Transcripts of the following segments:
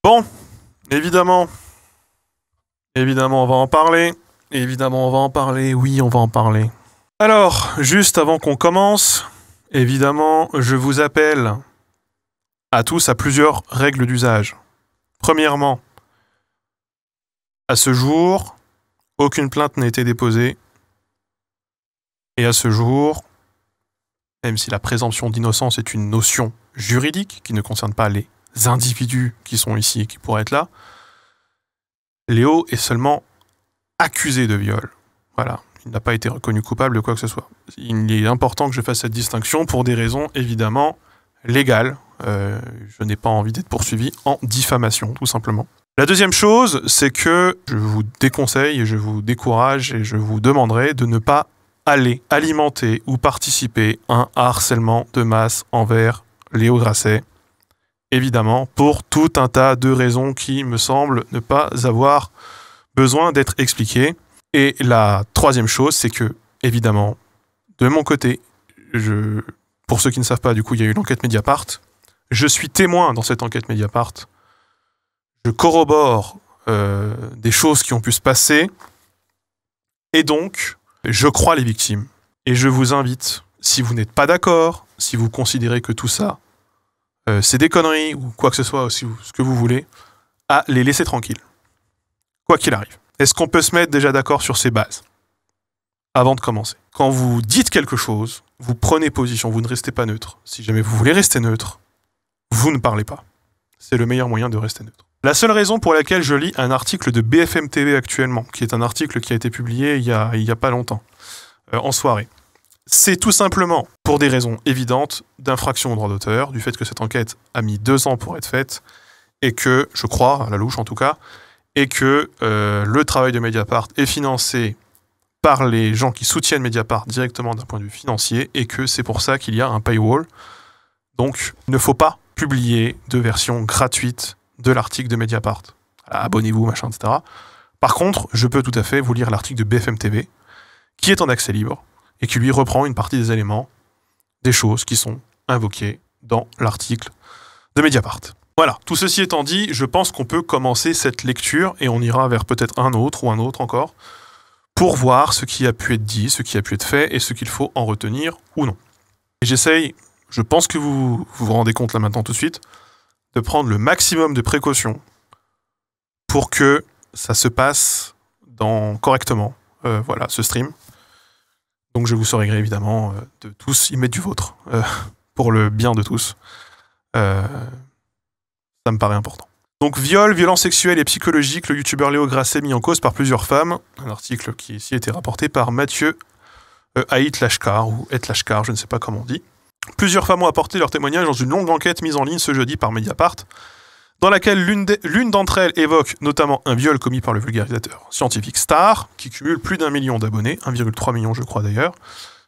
Bon, évidemment, on va en parler. Évidemment, on va en parler. Oui, on va en parler. Alors, juste avant qu'on commence, évidemment, je vous appelle à tous à plusieurs règles d'usage. Premièrement, à ce jour, aucune plainte n'a été déposée. Et à ce jour, même si la présomption d'innocence est une notion juridique qui ne concerne pas les individus qui sont ici et qui pourraient être là, Léo est seulement accusé de viol. Voilà, il n'a pas été reconnu coupable de quoi que ce soit. Il est important que je fasse cette distinction pour des raisons évidemment légales. Je n'ai pas envie d'être poursuivi en diffamation, tout simplement. La deuxième chose, c'est que je vous déconseille et je vous décourage et je vous demanderai de ne pas aller alimenter ou participer à un harcèlement de masse envers Léo Grasset. Évidemment, pour tout un tas de raisons qui me semblent ne pas avoir besoin d'être expliquées. Et la troisième chose, c'est que, évidemment, de mon côté, pour ceux qui ne savent pas, du coup, il y a eu l'enquête Mediapart. Je suis témoin dans cette enquête Mediapart. Je corrobore des choses qui ont pu se passer. Et donc, je crois les victimes. Et je vous invite, si vous n'êtes pas d'accord, si vous considérez que tout ça, c'est des conneries, ou quoi que ce soit, aussi, ce que vous voulez, à les laisser tranquilles. Quoi qu'il arrive. Est-ce qu'on peut se mettre déjà d'accord sur ces bases avant de commencer? Quand vous dites quelque chose, vous prenez position, vous ne restez pas neutre. Si jamais vous voulez rester neutre, vous ne parlez pas. C'est le meilleur moyen de rester neutre. La seule raison pour laquelle je lis un article de BFM TV actuellement, qui est un article qui a été publié il y a pas longtemps, en soirée, c'est tout simplement pour des raisons évidentes d'infraction au droit d'auteur, du fait que cette enquête a mis 2 ans pour être faite, et que, je crois, à la louche en tout cas, et que le travail de Mediapart est financé par les gens qui soutiennent Mediapart directement d'un point de vue financier, et que c'est pour ça qu'il y a un paywall. Donc, il ne faut pas publier de version gratuite de l'article de Mediapart. Abonnez-vous, machin, etc. Par contre, je peux tout à fait vous lire l'article de BFM TV, qui est en accès libre, et qui lui reprend une partie des éléments, des choses qui sont invoquées dans l'article de Mediapart. Voilà, tout ceci étant dit, je pense qu'on peut commencer cette lecture, et on ira vers peut-être un autre ou un autre encore, pour voir ce qui a pu être dit, ce qui a pu être fait, et ce qu'il faut en retenir ou non. Et j'essaye, je pense que vous vous rendez compte là maintenant tout de suite, de prendre le maximum de précautions pour que ça se passe correctement, voilà, ce stream. Donc je vous saurai gré, évidemment, de tous y mettre du vôtre, pour le bien de tous. Ça me paraît important. Donc viol, violence sexuelle et psychologique, le youtubeur Léo Grasset mis en cause par plusieurs femmes. Un article qui ici a été rapporté par Mathieu Haït-Lashkar, ou Et-Lashkar, je ne sais pas comment on dit. Plusieurs femmes ont apporté leur témoignage dans une longue enquête mise en ligne ce jeudi par Mediapart, dans laquelle l'une d'entre elles évoque notamment un viol commis par le vulgarisateur scientifique Star, qui cumule plus d'1 million d'abonnés, 1,3 million je crois d'ailleurs,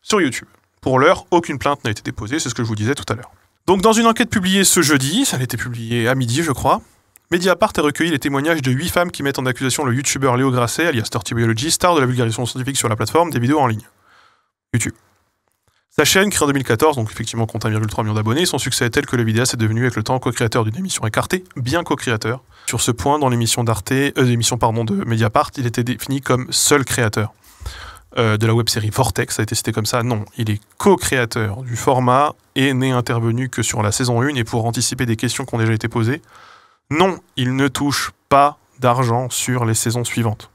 sur YouTube. Pour l'heure, aucune plainte n'a été déposée, c'est ce que je vous disais tout à l'heure. Donc dans une enquête publiée ce jeudi, ça a été publié à midi je crois, Mediapart a recueilli les témoignages de 8 femmes qui mettent en accusation le youtubeur Léo Grasset, alias Dirty Biology, star de la vulgarisation scientifique sur la plateforme des vidéos en ligne. YouTube. Sa chaîne, créée en 2014, donc effectivement compte 1,3 million d'abonnés, son succès est tel que le vidéaste est devenu avec le temps co-créateur d'une émission écartée, bien co-créateur. Sur ce point, dans l'émission de Mediapart, il était défini comme seul créateur de la web-série Vortex, ça a été cité comme ça. Non, il est co-créateur du format et n'est intervenu que sur la saison 1, et pour anticiper des questions qui ont déjà été posées, non, il ne touche pas d'argent sur les saisons suivantes.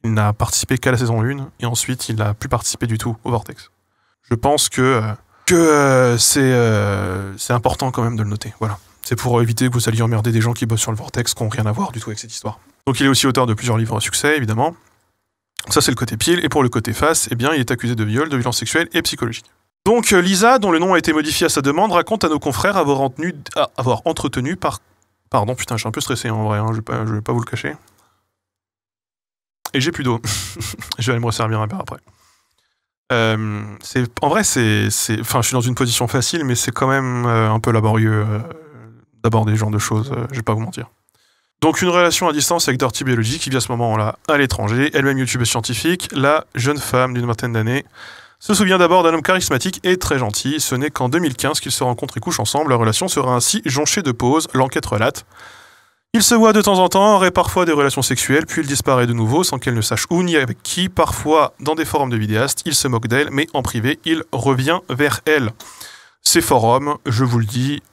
Il n'a participé qu'à la saison 1, et ensuite il n'a plus participé du tout au Vortex. Je pense que c'est important quand même de le noter. Voilà. C'est pour éviter que vous alliez emmerder des gens qui bossent sur le Vortex qui n'ont rien à voir du tout avec cette histoire. Donc il est aussi auteur de plusieurs livres à succès, évidemment. Ça c'est le côté pile. Et pour le côté face, eh bien, il est accusé de viol, de violence sexuelle et psychologique. Donc Lisa, dont le nom a été modifié à sa demande, raconte à nos confrères avoir entretenu par... Pardon, putain, je suis un peu stressé en vrai, hein, je vais pas vous le cacher. Et j'ai plus d'eau. Je vais aller me resservir un peu après. En vrai, je suis dans une position facile, mais c'est quand même un peu laborieux d'aborder ce genre de choses, je vais pas vous mentir. Donc une relation à distance avec Dirty Biology qui vit à ce moment-là à l'étranger, elle-même youtubeuse scientifique, la jeune femme d'une vingtaine d'années se souvient d'abord d'un homme charismatique et très gentil. Ce n'est qu'en 2015 qu'ils se rencontrent et couchent ensemble. Leur relation sera ainsi jonchée de pauses. L'enquête relate. Il se voit de temps en temps, aurait parfois des relations sexuelles, puis il disparaît de nouveau sans qu'elle ne sache où ni avec qui. Parfois, dans des forums de vidéastes, il se moque d'elle, mais en privé, il revient vers elle. Ces forums, je vous le dis,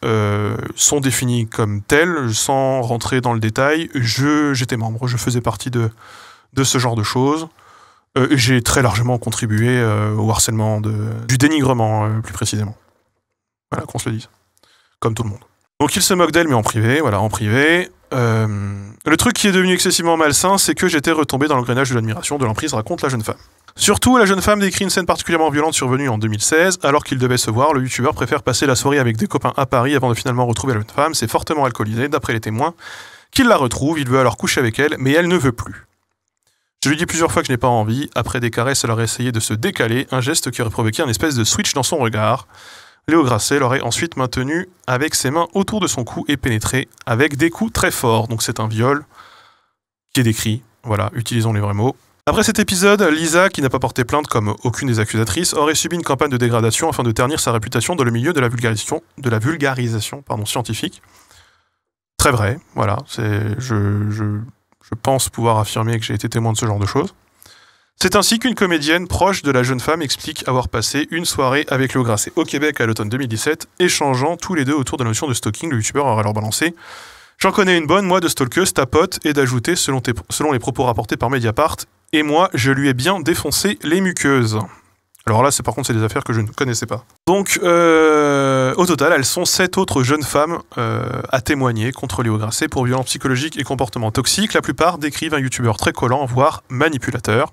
sont définis comme tels, sans rentrer dans le détail. J'étais membre, je faisais partie de ce genre de choses. J'ai très largement contribué au harcèlement, du dénigrement, plus précisément. Voilà, qu'on se le dise. Comme tout le monde. Donc il se moque d'elle, mais en privé, voilà, en privé. Le truc qui est devenu excessivement malsain, c'est que j'étais retombé dans l'engrenage de l'admiration, de l'emprise, raconte la jeune femme. Surtout, la jeune femme décrit une scène particulièrement violente survenue en 2016, alors qu'ils devaient se voir, le youtubeur préfère passer la soirée avec des copains à Paris avant de finalement retrouver la jeune femme, c'est fortement alcoolisé, d'après les témoins, qu'il la retrouve, il veut alors coucher avec elle, mais elle ne veut plus. Je lui dis plusieurs fois que je n'ai pas envie, après des caresses, elle aurait essayé de se décaler, un geste qui aurait provoqué un espèce de switch dans son regard. Léo Grasset l'aurait ensuite maintenu avec ses mains autour de son cou et pénétré avec des coups très forts. Donc c'est un viol qui est décrit. Voilà, utilisons les vrais mots. Après cet épisode, Lisa, qui n'a pas porté plainte comme aucune des accusatrices, aurait subi une campagne de dégradation afin de ternir sa réputation dans le milieu de la vulgarisation scientifique. Très vrai, voilà. Je pense pouvoir affirmer que j'ai été témoin de ce genre de choses. C'est ainsi qu'une comédienne proche de la jeune femme explique avoir passé une soirée avec Léo Grasset au Québec à l'automne 2017, échangeant tous les deux autour de la notion de stalking. Le youtubeur aurait alors balancé « J'en connais une bonne, moi, de stalkeuse, ta pote », et d'ajouter, selon les propos rapportés par Mediapart, « Et moi, je lui ai bien défoncé les muqueuses ». Alors là, par contre, c'est des affaires que je ne connaissais pas. Donc, au total, elles sont 7 autres jeunes femmes à témoigner contre Léo Grasset pour violences psychologiques et comportements toxiques. La plupart décrivent un youtubeur très collant, voire manipulateur.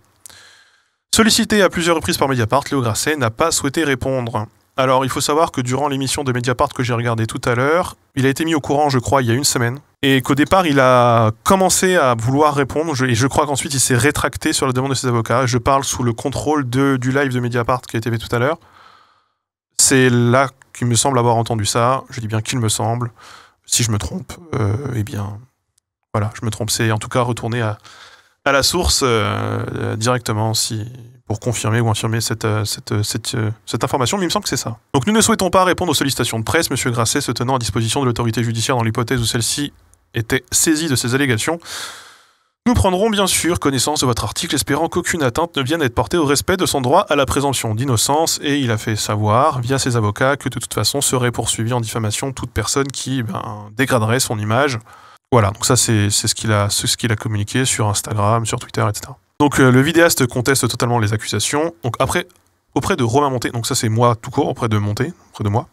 Sollicité à plusieurs reprises par Mediapart, Léo Grasset n'a pas souhaité répondre. Alors, il faut savoir que durant l'émission de Mediapart que j'ai regardée tout à l'heure, il a été mis au courant, je crois, il y a une semaine, et qu'au départ, il a commencé à vouloir répondre, et je crois qu'ensuite, il s'est rétracté sur la demande de ses avocats. Je parle sous le contrôle du live de Mediapart qui a été fait tout à l'heure. C'est là qu'il me semble avoir entendu ça. Je dis bien qu'il me semble. Si je me trompe, eh bien, voilà, je me trompe. C'est en tout cas retourner à la source directement pour confirmer ou infirmer cette information, mais il me semble que c'est ça. Donc nous ne souhaitons pas répondre aux sollicitations de presse, Monsieur Grasset se tenant à disposition de l'autorité judiciaire dans l'hypothèse où celle-ci était saisie de ces allégations. Nous prendrons bien sûr connaissance de votre article, espérant qu'aucune atteinte ne vienne être portée au respect de son droit à la présomption d'innocence, et il a fait savoir, via ses avocats, que de toute façon serait poursuivi en diffamation toute personne qui dégraderait son image. Voilà, donc ça c'est ce qu'il a communiqué sur Instagram, sur Twitter, etc. Donc le vidéaste conteste totalement les accusations. Donc après, auprès de Romain Monté, donc ça c'est moi tout court, auprès de Monté, auprès de moi.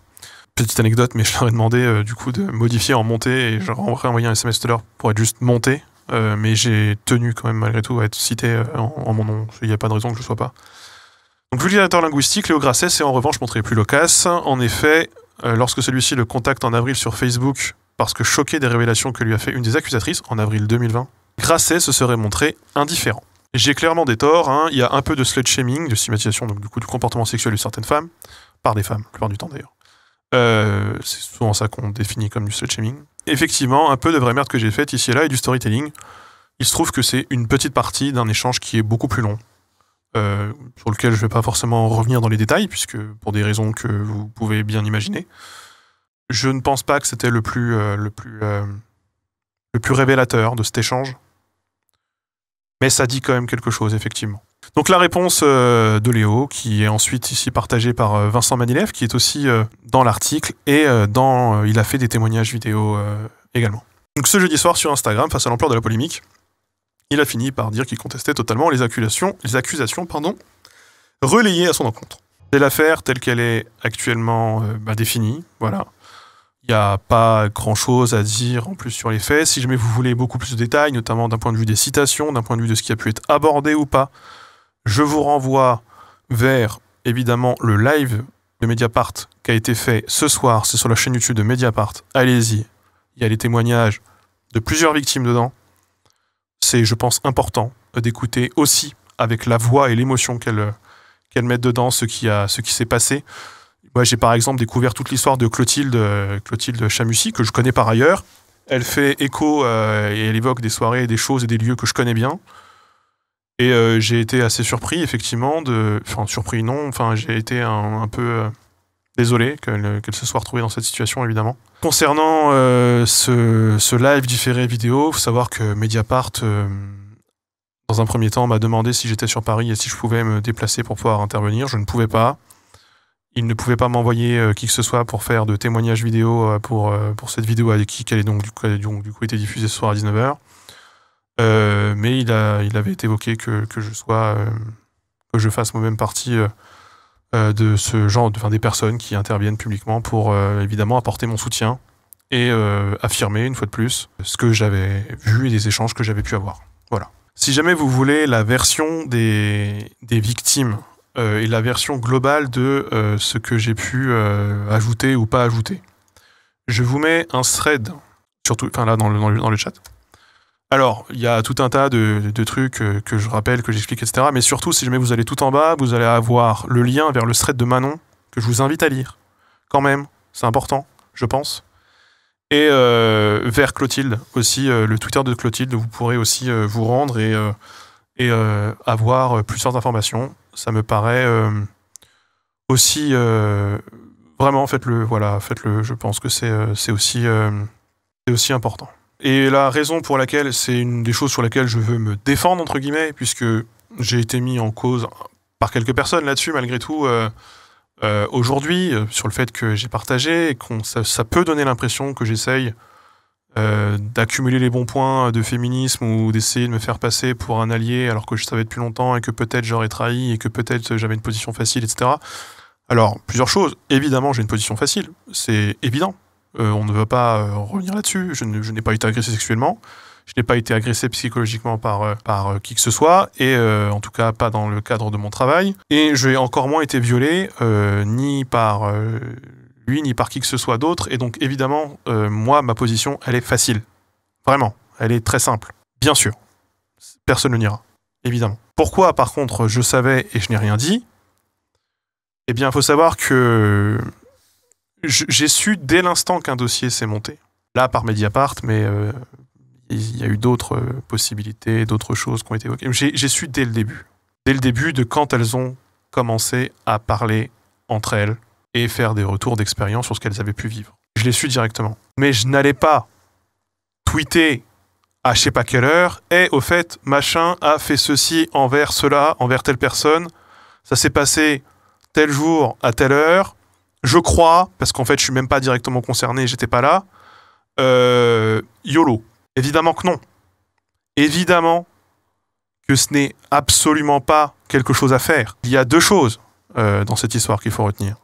Petite anecdote, mais je leur ai demandé du coup de modifier en Monté, et je leur ai envoyé un SMS tout à l'heure pour être juste Monté, mais j'ai tenu quand même malgré tout à être cité en mon nom, il n'y a pas de raison que je ne le sois pas. Donc vulgarisateur linguistique, Léo Grasset s'est en revanche montré plus loquace. En effet, lorsque celui-ci le contacte en avril sur Facebook, parce que choqué des révélations que lui a fait une des accusatrices en avril 2020, Grasset se serait montré indifférent. J'ai clairement des torts, hein. Il y a un peu de slut-shaming, de stigmatisation, donc du coup du comportement sexuel de certaines femmes, par des femmes, la plupart du temps d'ailleurs. C'est souvent ça qu'on définit comme du slut-shaming. Effectivement, un peu de vraie merde que j'ai faite ici et là et du storytelling. Il se trouve que c'est une petite partie d'un échange qui est beaucoup plus long, sur lequel je ne vais pas forcément revenir dans les détails, puisque pour des raisons que vous pouvez bien imaginer. Je ne pense pas que c'était le plus révélateur de cet échange. Mais ça dit quand même quelque chose, effectivement. Donc la réponse de Léo, qui est ensuite ici partagée par Vincent Manilev, qui est aussi dans l'article, et il a fait des témoignages vidéo également. Donc ce jeudi soir sur Instagram, face à l'ampleur de la polémique, il a fini par dire qu'il contestait totalement les accusations relayées à son encontre. C'est l'affaire telle qu'elle est actuellement définie, voilà. Il n'y a pas grand-chose à dire en plus sur les faits. Si jamais vous voulez beaucoup plus de détails, notamment d'un point de vue des citations, d'un point de vue de ce qui a pu être abordé ou pas, je vous renvoie vers, évidemment, le live de Mediapart qui a été fait ce soir. C'est sur la chaîne YouTube de Mediapart. Allez-y. Il y a les témoignages de plusieurs victimes dedans. C'est, je pense, important d'écouter aussi avec la voix et l'émotion qu'elles mettent dedans ce qui s'est passé. Moi, j'ai par exemple découvert toute l'histoire de Clotilde Chamussy, que je connais par ailleurs. Elle fait écho et elle évoque des soirées, des choses et des lieux que je connais bien. Et j'ai été assez surpris, effectivement, enfin surpris non, enfin j'ai été un peu Désolé qu'elle se soit retrouvée dans cette situation, évidemment. Concernant ce live différé vidéo, il faut savoir que Mediapart, dans un premier temps, m'a demandé si j'étais sur Paris et si je pouvais me déplacer pour pouvoir intervenir. Je ne pouvais pas. Ils ne pouvaient pas m'envoyer qui que ce soit pour faire de témoignages vidéo pour cette vidéo avec qui elle est donc du coup été diffusée ce soir à 19h. Mais il avait été évoqué que je fasse moi-même partie de ce genre, des personnes qui interviennent publiquement pour évidemment apporter mon soutien et affirmer une fois de plus ce que j'avais vu et les échanges que j'avais pu avoir. Voilà. Si jamais vous voulez la version des victimes et la version globale de ce que j'ai pu ajouter ou pas ajouter, je vous mets un thread, surtout, enfin là dans le chat. Alors, il y a tout un tas de trucs que je rappelle, que j'explique, etc. Mais surtout, si jamais vous allez tout en bas, vous allez avoir le lien vers le thread de Manon, que je vous invite à lire. Quand même, c'est important, je pense. Et vers Clotilde, aussi, le Twitter de Clotilde, vous pourrez aussi vous rendre et avoir plusieurs informations. Ça me paraît aussi... vraiment, faites-le, voilà, faites-le. Je pense que c'est aussi important. Et la raison pour laquelle, c'est une des choses sur lesquelles je veux me défendre, entre guillemets, puisque j'ai été mis en cause par quelques personnes là-dessus, malgré tout, aujourd'hui, sur le fait que j'ai partagé, et ça peut donner l'impression que j'essaye d'accumuler les bons points de féminisme ou d'essayer de me faire passer pour un allié alors que je savais depuis longtemps et que peut-être j'aurais trahi et que peut-être j'avais une position facile, etc. Alors, plusieurs choses. Évidemment, j'ai une position facile. C'est évident. On ne veut pas revenir là-dessus. Je n'ai pas été agressé sexuellement. Je n'ai pas été agressé psychologiquement par qui que ce soit, et en tout cas pas dans le cadre de mon travail. Et je n'ai encore moins été violé, ni par lui, ni par qui que ce soit d'autre. Et donc évidemment, moi, ma position, elle est facile. Vraiment, elle est très simple. Bien sûr, personne ne n'ira, évidemment. Pourquoi, par contre, je savais et je n'ai rien dit? Eh bien, il faut savoir que j'ai su dès l'instant qu'un dossier s'est monté. Là, par Mediapart, mais il y a eu d'autres possibilités, d'autres choses qui ont été évoquées. J'ai su dès le début. Dès le début de quand elles ont commencé à parler entre elles et faire des retours d'expérience sur ce qu'elles avaient pu vivre. Je l'ai su directement. Mais je n'allais pas tweeter à je sais pas quelle heure, et au fait, machin a fait ceci envers cela, envers telle personne, ça s'est passé tel jour à telle heure, je crois, parce qu'en fait je suis même pas directement concerné, j'étais pas là, YOLO. Évidemment que non. Évidemment que ce n'est absolument pas quelque chose à faire. Il y a deux choses dans cette histoire qu'il faut retenir.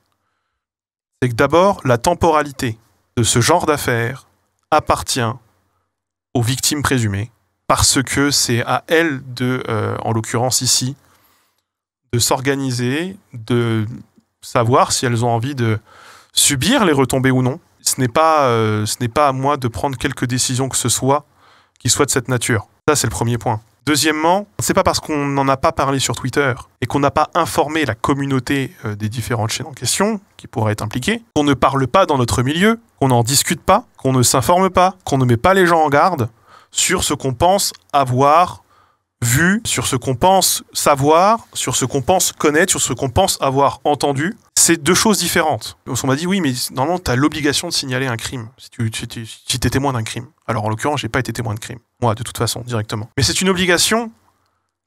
C'est que d'abord, la temporalité de ce genre d'affaires appartient aux victimes présumées, parce que c'est à elles de, en l'occurrence ici, de s'organiser, de savoir si elles ont envie de subir les retombées ou non. Ce n'est pas à moi de prendre quelque décision que ce soit qui soit de cette nature. Ça, c'est le premier point. Deuxièmement, c'est pas parce qu'on n'en a pas parlé sur Twitter et qu'on n'a pas informé la communauté des différentes chaînes en question qui pourraient être impliquées, qu'on ne parle pas dans notre milieu, qu'on n'en discute pas, qu'on ne s'informe pas, qu'on ne met pas les gens en garde sur ce qu'on pense avoir vu, sur ce qu'on pense savoir, sur ce qu'on pense connaître, sur ce qu'on pense avoir entendu. C'est deux choses différentes. On m'a dit, oui, mais normalement, tu as l'obligation de signaler un crime, si tu es témoin d'un crime. Alors, en l'occurrence, j'ai pas été témoin de crime. Moi, de toute façon, directement. Mais c'est une obligation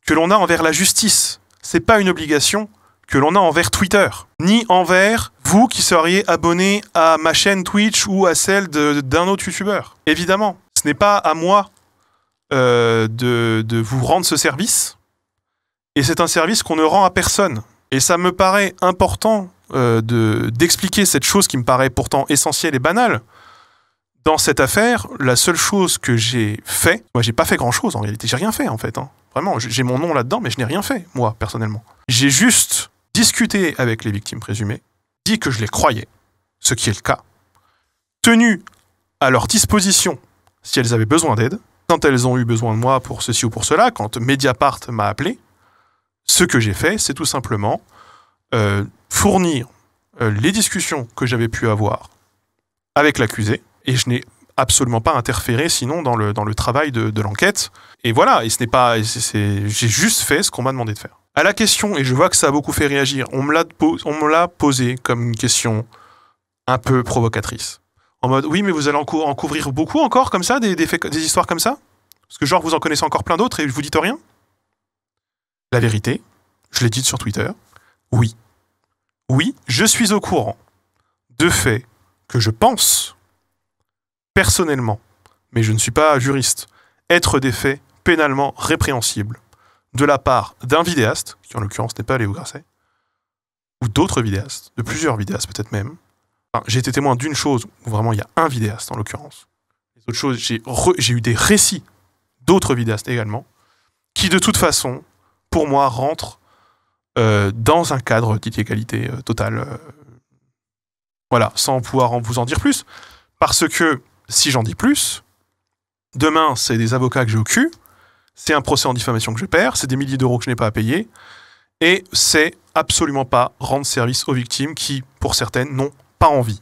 que l'on a envers la justice. C'est pas une obligation que l'on a envers Twitter. Ni envers vous qui seriez abonné à ma chaîne Twitch ou à celle d'un autre youtubeur. Évidemment. Ce n'est pas à moi de vous rendre ce service. Et c'est un service qu'on ne rend à personne. Et ça me paraît important d'expliquer cette chose qui me paraît pourtant essentielle et banale. Dans cette affaire, la seule chose que j'ai fait, moi j'ai pas fait grand chose en réalité, j'ai rien fait en fait. Hein. Vraiment, j'ai mon nom là-dedans, mais je n'ai rien fait, moi, personnellement. J'ai juste discuté avec les victimes présumées, dit que je les croyais, ce qui est le cas, tenu à leur disposition si elles avaient besoin d'aide, quand elles ont eu besoin de moi pour ceci ou pour cela, quand Mediapart m'a appelé, ce que j'ai fait, c'est tout simplement fournir les discussions que j'avais pu avoir avec l'accusé, et je n'ai absolument pas interféré sinon dans le travail de l'enquête. Et voilà, et ce n'est pas, j'ai juste fait ce qu'on m'a demandé de faire. À la question, et je vois que ça a beaucoup fait réagir, on me l'a posé comme une question un peu provocatrice. En mode, oui, mais vous allez en couvrir beaucoup encore comme ça, des histoires comme ça? Parce que genre, vous en connaissez encore plein d'autres et vous dites rien? La vérité, je l'ai dit sur Twitter, oui. Oui, je suis au courant de faits que je pense, personnellement, mais je ne suis pas juriste, être des faits pénalement répréhensibles de la part d'un vidéaste, qui en l'occurrence n'est pas Léo Grasset, ou d'autres vidéastes, de plusieurs vidéastes peut-être même. Enfin, j'ai été témoin d'une chose où vraiment il y a un vidéaste en l'occurrence. Les autres choses, j'ai eu des récits d'autres vidéastes également, qui de toute façon, pour moi, rentrent dans un cadre d'illégalité totale. Voilà, sans pouvoir vous en dire plus. Parce que, si j'en dis plus, demain, c'est des avocats que j'ai au cul, c'est un procès en diffamation que je perds, c'est des milliers d'euros que je n'ai pas à payer, et c'est absolument pas rendre service aux victimes qui, pour certaines, n'ont pas envie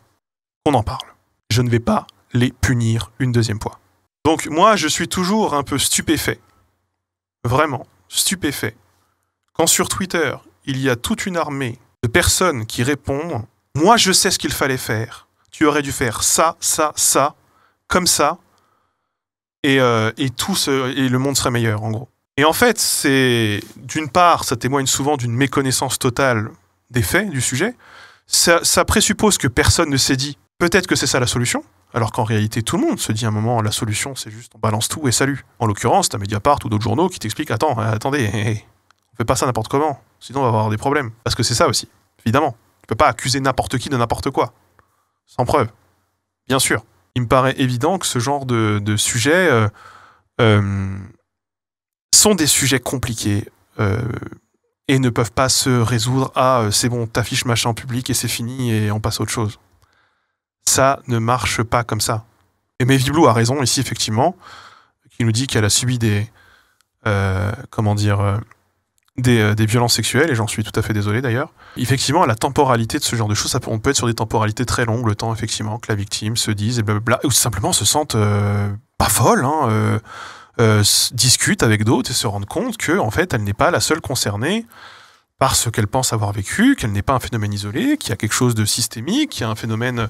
qu'on en parle. Je ne vais pas les punir une deuxième fois. Donc moi, je suis toujours un peu stupéfait, vraiment stupéfait, quand sur Twitter, il y a toute une armée de personnes qui répondent « Moi, je sais ce qu'il fallait faire. Tu aurais dû faire ça, ça, ça, comme ça, et le monde serait meilleur, en gros. » Et en fait, d'une part, ça témoigne souvent d'une méconnaissance totale des faits, du sujet. Ça présuppose que personne ne s'est dit « Peut-être que c'est ça la solution », alors qu'en réalité, tout le monde se dit à un moment « La solution, c'est juste on balance tout et salut ». En l'occurrence, t'as Mediapart ou d'autres journaux qui t'expliquent « Attendez, on fait pas ça n'importe comment, sinon on va avoir des problèmes. » Parce que c'est ça aussi, évidemment. Tu peux pas accuser n'importe qui de n'importe quoi, sans preuve. Bien sûr. Il me paraît évident que ce genre de sujets sont des sujets compliqués et ne peuvent pas se résoudre à c'est bon, t'affiches machin en public et c'est fini et on passe à autre chose. Ça ne marche pas comme ça. Et Maeve Blue a raison ici, effectivement, qui nous dit qu'elle a subi des violences sexuelles, et j'en suis tout à fait désolé d'ailleurs. Effectivement, la temporalité de ce genre de choses, on peut être sur des temporalités très longues, le temps effectivement que la victime se dise, et blablabla, ou simplement se sente pas folle, discute avec d'autres et se rende compte que en fait, elle n'est pas la seule concernée par ce qu'elle pense avoir vécu, qu'elle n'est pas un phénomène isolé, qu'il y a quelque chose de systémique, qu'il y a un phénomène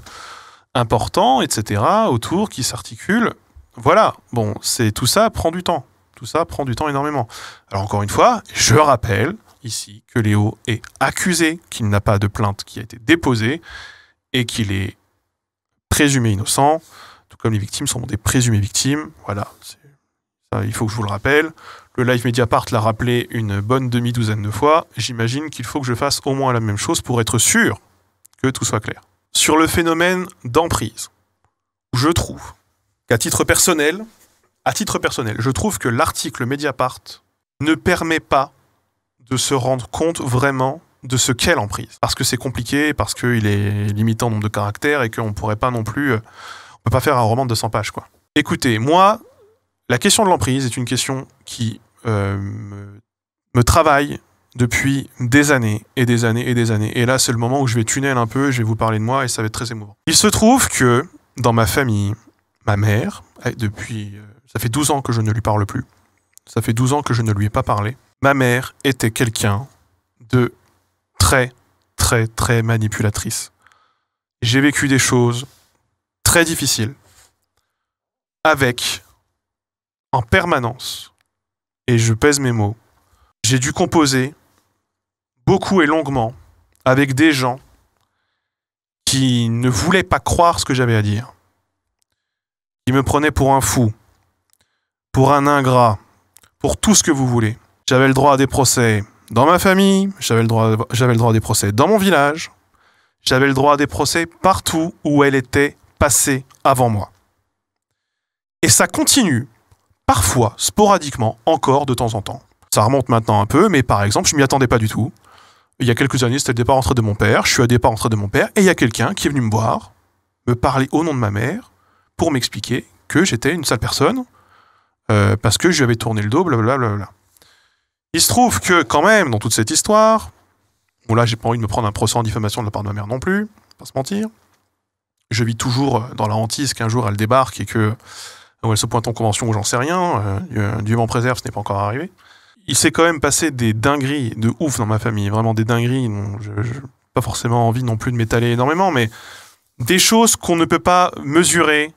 important, etc., autour, qui s'articule. Voilà, bon, tout ça prend du temps. Tout ça prend du temps énormément. Alors encore une fois, je rappelle ici que Léo est accusé, qu'il n'a pas de plainte qui a été déposée et qu'il est présumé innocent, tout comme les victimes sont des présumées victimes. Voilà, ça, il faut que je vous le rappelle. Le live Mediapart l'a rappelé une bonne demi-douzaine de fois. J'imagine qu'il faut que je fasse au moins la même chose pour être sûr que tout soit clair. Sur le phénomène d'emprise, je trouve qu'à titre personnel, je trouve que l'article Mediapart ne permet pas de se rendre compte vraiment de ce qu'est l'emprise. Parce que c'est compliqué, parce qu'il est limité en nombre de caractères et qu'on ne pourrait pas non plus... on peut pas faire un roman de 200 pages, quoi. Écoutez, moi, la question de l'emprise est une question qui me travaille depuis des années et des années et des années. Et là, c'est le moment où je vais tunnel un peu, je vais vous parler de moi et ça va être très émouvant. Il se trouve que, dans ma famille, ma mère, depuis... ça fait 12 ans que je ne lui parle plus. Ça fait 12 ans que je ne lui ai pas parlé. Ma mère était quelqu'un de très, très, très manipulatrice. J'ai vécu des choses très difficiles avec, en permanence, et je pèse mes mots, j'ai dû composer beaucoup et longuement avec des gens qui ne voulaient pas croire ce que j'avais à dire, qui me prenaient pour un fou, pour un ingrat, pour tout ce que vous voulez. J'avais le droit à des procès dans ma famille, j'avais le droit à des procès dans mon village, j'avais le droit à des procès partout où elle était passée avant moi. Et ça continue, parfois, sporadiquement, encore de temps en temps. Ça remonte maintenant un peu, mais par exemple, je m'y attendais pas du tout. Il y a quelques années, c'était le départ en retraite de mon père, je suis à départ en retraite de mon père, et il y a quelqu'un qui est venu me voir, me parler au nom de ma mère, pour m'expliquer que j'étais une sale personne, parce que je lui avais tourné le dos, blablabla. Il se trouve que, quand même, dans toute cette histoire, bon là, j'ai pas envie de me prendre un procès en diffamation de la part de ma mère non plus, pas se mentir. Je vis toujours dans la hantise qu'un jour elle débarque et que elle se pointe en convention ou j'en sais rien. Dieu m'en préserve, ce n'est pas encore arrivé. il s'est quand même passé des dingueries de ouf dans ma famille, vraiment des dingueries. Je pas forcément envie non plus de m'étaler énormément, mais des choses qu'on ne peut pas mesurer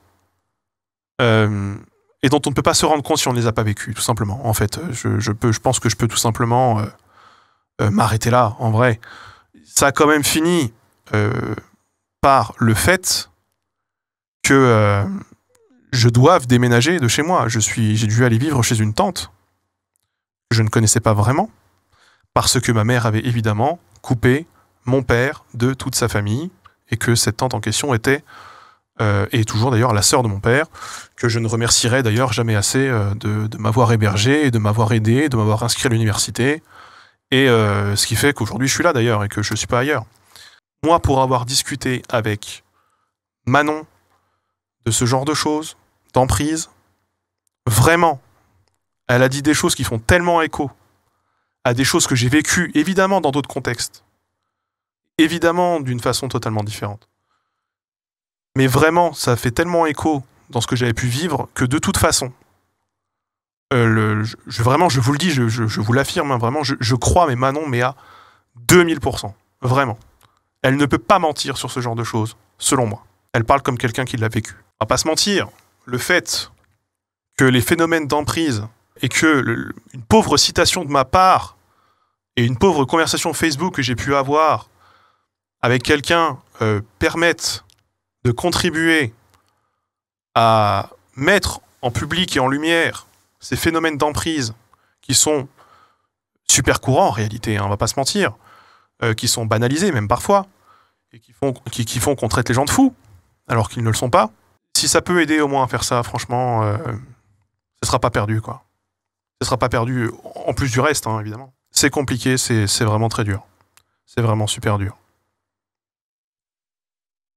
et dont on ne peut pas se rendre compte si on ne les a pas vécues, tout simplement. En fait, je pense que je peux tout simplement m'arrêter là, en vrai. Ça a quand même fini par le fait que je doive déménager de chez moi. J'ai dû aller vivre chez une tante que je ne connaissais pas vraiment, parce que ma mère avait évidemment coupé mon père de toute sa famille, et que cette tante en question était, et toujours d'ailleurs la sœur de mon père, que je ne remercierai d'ailleurs jamais assez de m'avoir hébergé, et de m'avoir aidé, de m'avoir inscrit à l'université, et ce qui fait qu'aujourd'hui je suis là d'ailleurs, et que je ne suis pas ailleurs. Moi, pour avoir discuté avec Manon de ce genre de choses, d'emprise, vraiment, elle a dit des choses qui font tellement écho à des choses que j'ai vécues, évidemment dans d'autres contextes, évidemment d'une façon totalement différente. Mais vraiment, ça fait tellement écho dans ce que j'avais pu vivre que de toute façon, vraiment, je vous le dis, je vous l'affirme, hein, vraiment, je crois mais Manon, mais à 2000%, vraiment. Elle ne peut pas mentir sur ce genre de choses, selon moi. Elle parle comme quelqu'un qui l'a vécu. On va pas se mentir, le fait que les phénomènes d'emprise et que une pauvre citation de ma part et une pauvre conversation Facebook que j'ai pu avoir avec quelqu'un permettent de contribuer à mettre en public et en lumière ces phénomènes d'emprise qui sont super courants en réalité, hein, on va pas se mentir, qui sont banalisés même parfois, et qui font qu'on traite les gens de fous, alors qu'ils ne le sont pas. Si ça peut aider au moins à faire ça, franchement, ce sera pas perdu, quoi. Ce sera pas perdu, en plus du reste, hein, évidemment. C'est compliqué, c'est vraiment très dur. C'est vraiment super dur.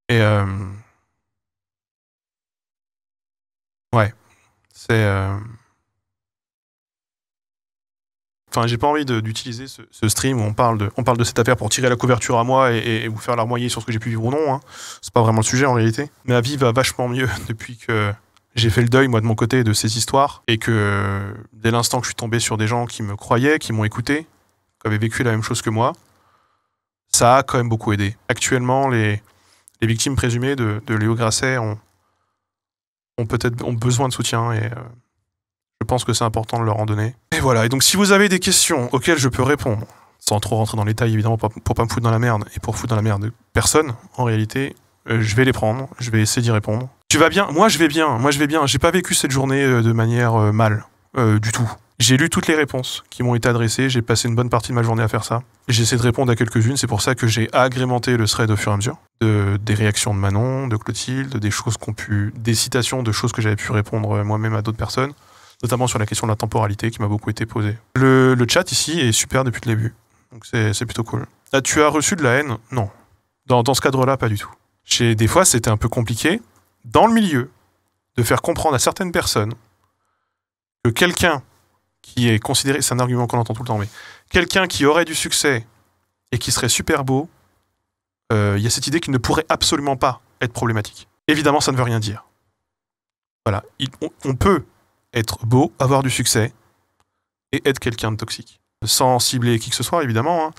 Et ouais, c'est... Enfin, j'ai pas envie d'utiliser ce stream où on parle de cette affaire pour tirer la couverture à moi et vous faire larmoyer sur ce que j'ai pu vivre ou non. Hein. C'est pas vraiment le sujet en réalité. Ma vie va vachement mieux depuis que j'ai fait le deuil, moi, de mon côté, de ces histoires. Et que dès l'instant que je suis tombé sur des gens qui me croyaient, qui m'ont écouté, qui avaient vécu la même chose que moi, ça a quand même beaucoup aidé. Actuellement, les victimes présumées de Léo Grasset ont besoin de soutien et je pense que c'est important de leur en donner. Et voilà, et donc si vous avez des questions auxquelles je peux répondre, sans trop rentrer dans les détails évidemment pour pas me foutre dans la merde et pour foutre dans la merde personne, en réalité, je vais les prendre, je vais essayer d'y répondre. Tu vas bien ? Moi je vais bien. J'ai pas vécu cette journée de manière mal, du tout. J'ai lu toutes les réponses qui m'ont été adressées, j'ai passé une bonne partie de ma journée à faire ça. J'ai essayé de répondre à quelques-unes, c'est pour ça que j'ai agrémenté le thread au fur et à mesure. Des réactions de Manon, de Clotilde, des citations de choses que j'avais pu répondre moi-même à d'autres personnes, notamment sur la question de la temporalité qui m'a beaucoup été posée. Le chat ici est super depuis le début, donc c'est plutôt cool. Ah, tu as reçu de la haine ? Non. Dans ce cadre-là, pas du tout. Des fois, c'était un peu compliqué, dans le milieu, de faire comprendre à certaines personnes que quelqu'un qui est considéré, c'est un argument qu'on entend tout le temps, mais quelqu'un qui aurait du succès et qui serait super beau, il y a cette idée qu'il ne pourrait absolument pas être problématique. Évidemment, ça ne veut rien dire. Voilà, on peut être beau, avoir du succès et être quelqu'un de toxique. Sans cibler qui que ce soit, évidemment. Hein.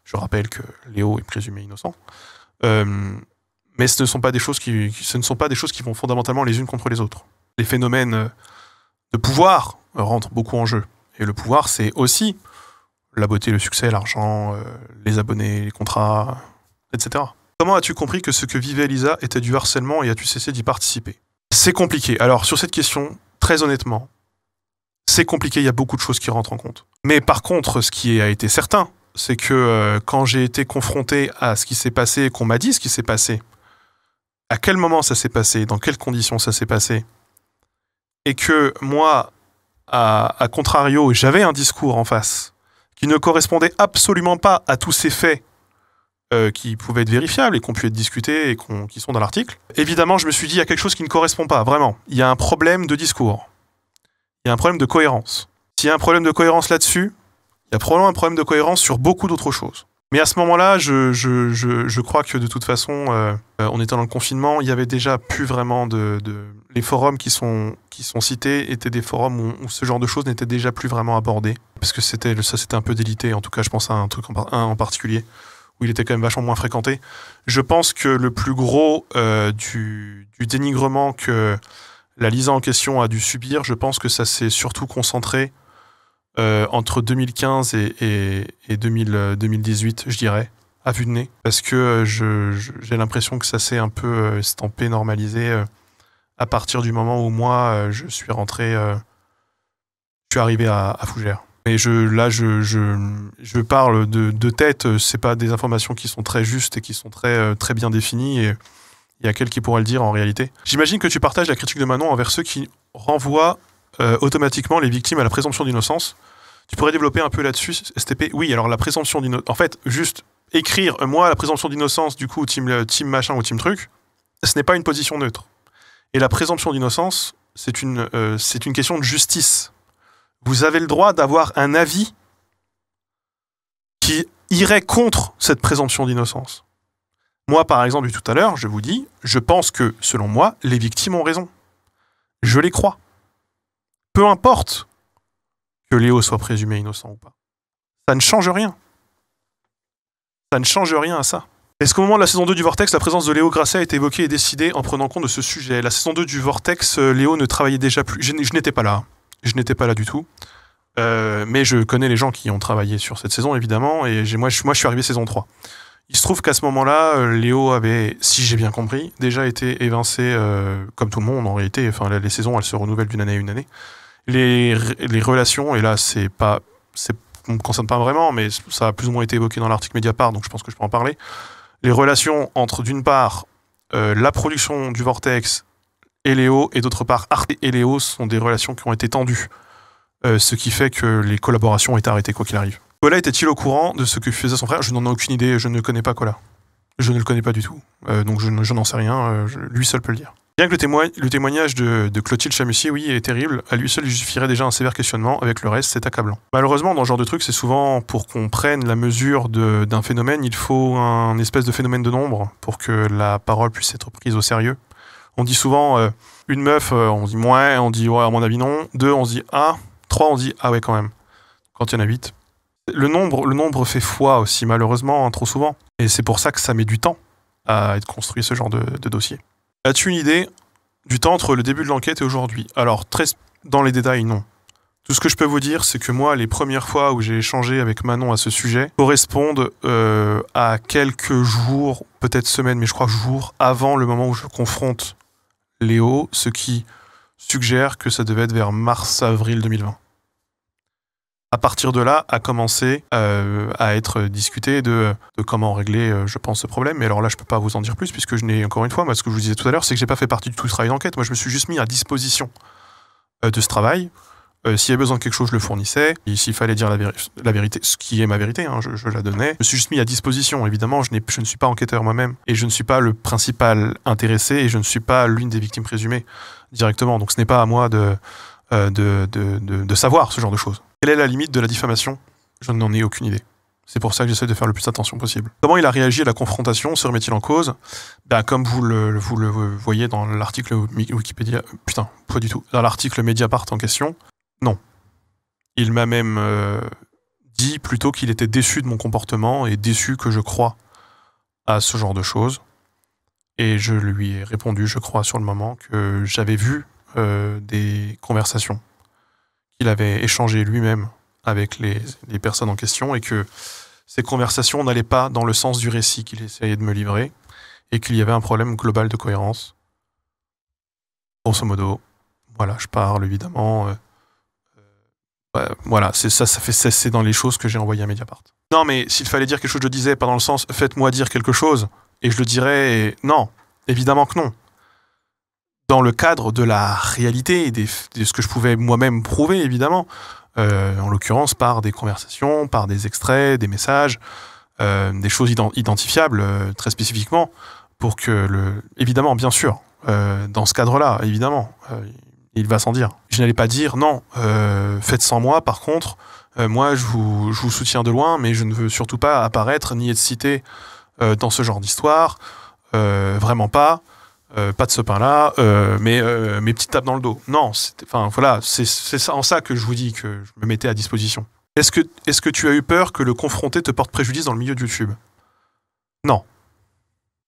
Je rappelle que Léo est présumé innocent. Mais ce ne sont pas des choses qui vont fondamentalement les unes contre les autres. Les phénomènes de pouvoir rentrent beaucoup en jeu. Et le pouvoir, c'est aussi la beauté, le succès, l'argent, les abonnés, les contrats, etc. Comment as-tu compris que ce que vivait Lisa était du harcèlement et as-tu cessé d'y participer ? C'est compliqué. Alors, sur cette question, très honnêtement, c'est compliqué, il y a beaucoup de choses qui rentrent en compte. Mais par contre, ce qui a été certain, c'est que quand j'ai été confronté à ce qui s'est passé, qu'on m'a dit ce qui s'est passé, à quel moment ça s'est passé, dans quelles conditions ça s'est passé, et que moi, à contrario, j'avais un discours en face qui ne correspondait absolument pas à tous ces faits qui pouvaient être vérifiables et qui ont pu être discutés et qui sont dans l'article, évidemment, je me suis dit, il y a quelque chose qui ne correspond pas, vraiment. Il y a un problème de discours. Il y a un problème de cohérence. S'il y a un problème de cohérence là-dessus, il y a probablement un problème de cohérence sur beaucoup d'autres choses. Mais à ce moment-là, je crois que de toute façon, on était dans le confinement, il y avait déjà plus vraiment les forums qui sont cités étaient des forums où ce genre de choses n'était déjà plus vraiment abordé. Parce que c'était un peu délité, en tout cas je pense à un truc en particulier, où il était quand même vachement moins fréquenté. Je pense que le plus gros du dénigrement que la Lisa en question a dû subir, je pense que ça s'est surtout concentré entre 2015 et 2018, je dirais, à vue de nez. Parce que j'ai l'impression que ça s'est un peu estampé, normalisé à partir du moment où moi, je suis rentré, je suis arrivé à Fougères. Et je parle de tête, c'est pas des informations qui sont très justes et qui sont très bien définies. Et il y a quelqu'un qui pourra le dire en réalité. J'imagine que tu partages la critique de Manon envers ceux qui renvoient automatiquement les victimes à la présomption d'innocence. Tu pourrais développer un peu là-dessus, STP? Oui, alors la présomption d'innocence... En fait, juste écrire, moi, la présomption d'innocence, du coup, team machin ou team truc, ce n'est pas une position neutre. Et la présomption d'innocence, c'est une question de justice. Vous avez le droit d'avoir un avis qui irait contre cette présomption d'innocence. Moi, par exemple, tout à l'heure, je vous dis, je pense que, selon moi, les victimes ont raison. Je les crois. Peu importe que Léo soit présumé innocent ou pas. Ça ne change rien. Ça ne change rien à ça. Est-ce qu'au moment de la saison 2 du Vortex, la présence de Léo Grasset a été évoquée et décidée en prenant compte de ce sujet? La saison 2 du Vortex, Léo ne travaillait déjà plus. Je n'étais pas là. Je n'étais pas là du tout. Mais je connais les gens qui ont travaillé sur cette saison, évidemment, et moi, je suis arrivé saison 3. Il se trouve qu'à ce moment-là, Léo avait, si j'ai bien compris, déjà été évincé, comme tout le monde en réalité. Enfin, les saisons, elles se renouvellent d'une année à une année. Les relations, et là, ça ne me concerne pas vraiment, mais ça a plus ou moins été évoqué dans l'article Mediapart, donc je pense que je peux en parler. Les relations entre, d'une part, la production du Vortex et Léo, et d'autre part, Arte et Léo sont des relations qui ont été tendues. Ce qui fait que les collaborations ont été arrêtées, quoi qu'il arrive. Cola était-il au courant de ce que faisait son frère? Je n'en ai aucune idée, je ne connais pas Cola. Je ne le connais pas du tout, donc je n'en sais rien, lui seul peut le dire. Bien que le témoignage de Clotilde Chamussier, oui, est terrible, à lui seul il justifierait déjà un sévère questionnement, avec le reste c'est accablant. Malheureusement, dans ce genre de truc, c'est souvent, pour qu'on prenne la mesure d'un phénomène, il faut un espèce de phénomène de nombre pour que la parole puisse être prise au sérieux. On dit souvent, une meuf, on dit ouais, on dit ouais, à mon avis non, 2, on se dit ah, 3, on dit ah ouais quand même. Quand il y en a 8. Le nombre fait foi aussi, malheureusement, hein, trop souvent. Et c'est pour ça que ça met du temps à être construit, ce genre de dossier. As-tu une idée du temps entre le début de l'enquête et aujourd'hui? Alors, très dans les détails, non. Tout ce que je peux vous dire, c'est que moi, les premières fois où j'ai échangé avec Manon à ce sujet correspondent à quelques jours, peut-être semaines, mais je crois jours, avant le moment où je confronte Léo, ce qui suggère que ça devait être vers mars-avril 2020. À partir de là, a commencé à être discuté de comment régler, je pense, ce problème. Mais alors là, je peux pas vous en dire plus, puisque je n'ai, encore une fois, moi, ce que je vous disais tout à l'heure, c'est que j'ai pas fait partie du tout ce travail d'enquête. Moi, je me suis juste mis à disposition de ce travail. S'il y avait besoin de quelque chose, je le fournissais. Et s'il fallait dire la vérité, ce qui est ma vérité, hein, je la donnais. Je me suis juste mis à disposition. Évidemment, je ne suis pas enquêteur moi-même. Et je ne suis pas le principal intéressé. Et je ne suis pas l'une des victimes présumées directement. Donc ce n'est pas à moi de savoir ce genre de choses. Quelle est la limite de la diffamation? Je n'en ai aucune idée. C'est pour ça que j'essaie de faire le plus attention possible. Comment il a réagi à la confrontation? Se remet-il en cause? Comme vous le voyez dans l'article Wikipédia... Putain, pas du tout. Dans l'article Mediapart en question, non. Il m'a même dit plutôt qu'il était déçu de mon comportement et déçu que je croie à ce genre de choses. Et je lui ai répondu, je crois, sur le moment, que j'avais vu des conversations qu'il avait échangées lui-même avec les personnes en question et que ces conversations n'allaient pas dans le sens du récit qu'il essayait de me livrer et qu'il y avait un problème global de cohérence. Grosso modo, voilà, je parle évidemment. Voilà, c'est dans les choses que j'ai envoyées à Mediapart. Non, mais s'il fallait dire quelque chose, je le disais, pas dans le sens faites-moi dire quelque chose et je le dirais. Et non, évidemment que non. Dans le cadre de la réalité et de ce que je pouvais moi-même prouver, évidemment, en l'occurrence par des conversations, par des extraits, des messages, des choses identifiables très spécifiquement, pour que, évidemment, bien sûr, dans ce cadre-là, évidemment, il va sans dire. Je n'allais pas dire, non, faites sans moi, par contre, Moi, je vous soutiens de loin, mais je ne veux surtout pas apparaître ni être cité dans ce genre d'histoire. Vraiment pas. Pas de ce pain-là, mais mes petites tapes dans le dos. Non, enfin voilà, c'est en ça que je vous dis que je me mettais à disposition. Est-ce que tu as eu peur que le confronté te porte préjudice dans le milieu de YouTube? Non.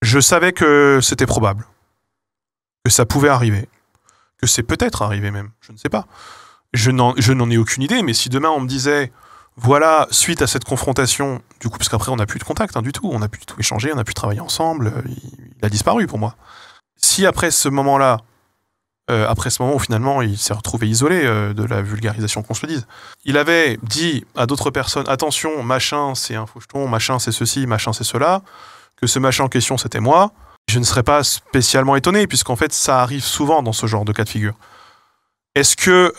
Je savais que c'était probable, que ça pouvait arriver, que c'est peut-être arrivé même, je ne sais pas. Je n'en ai aucune idée, mais si demain on me disait, voilà, suite à cette confrontation, du coup, parce qu'après on n'a plus de contact du tout, on n'a plus du tout échangé, on n'a plus travaillé ensemble, il a disparu pour moi. Si après ce moment-là, après ce moment où finalement il s'est retrouvé isolé de la vulgarisation qu'on se le dise, il avait dit à d'autres personnes, attention, machin c'est un faucheton, machin c'est ceci, machin c'est cela, que ce machin en question c'était moi, je ne serais pas spécialement étonné, puisqu'en fait ça arrive souvent dans ce genre de cas de figure. Est-ce que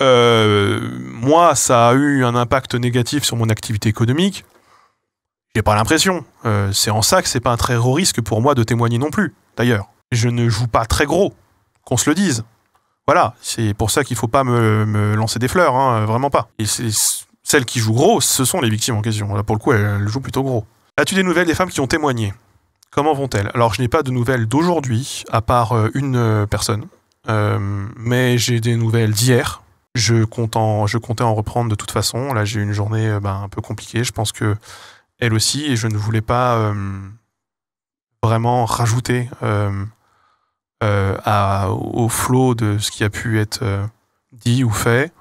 moi ça a eu un impact négatif sur mon activité économique? J'ai pas l'impression. C'est en ça que c'est pas un très gros risque pour moi de témoigner non plus, d'ailleurs. Je ne joue pas très gros, qu'on se le dise. Voilà, c'est pour ça qu'il faut pas me lancer des fleurs, hein, vraiment pas. Et celles qui jouent gros, ce sont les victimes en question. Là, pour le coup, elles jouent plutôt gros. As-tu des nouvelles des femmes qui ont témoigné? Comment vont-elles? Alors, je n'ai pas de nouvelles d'aujourd'hui, à part une personne. Mais j'ai des nouvelles d'hier. Je comptais en reprendre de toute façon. Là, j'ai eu une journée un peu compliquée. Je pense que elle aussi, et je ne voulais pas vraiment rajouter au flot de ce qui a pu être dit ou fait.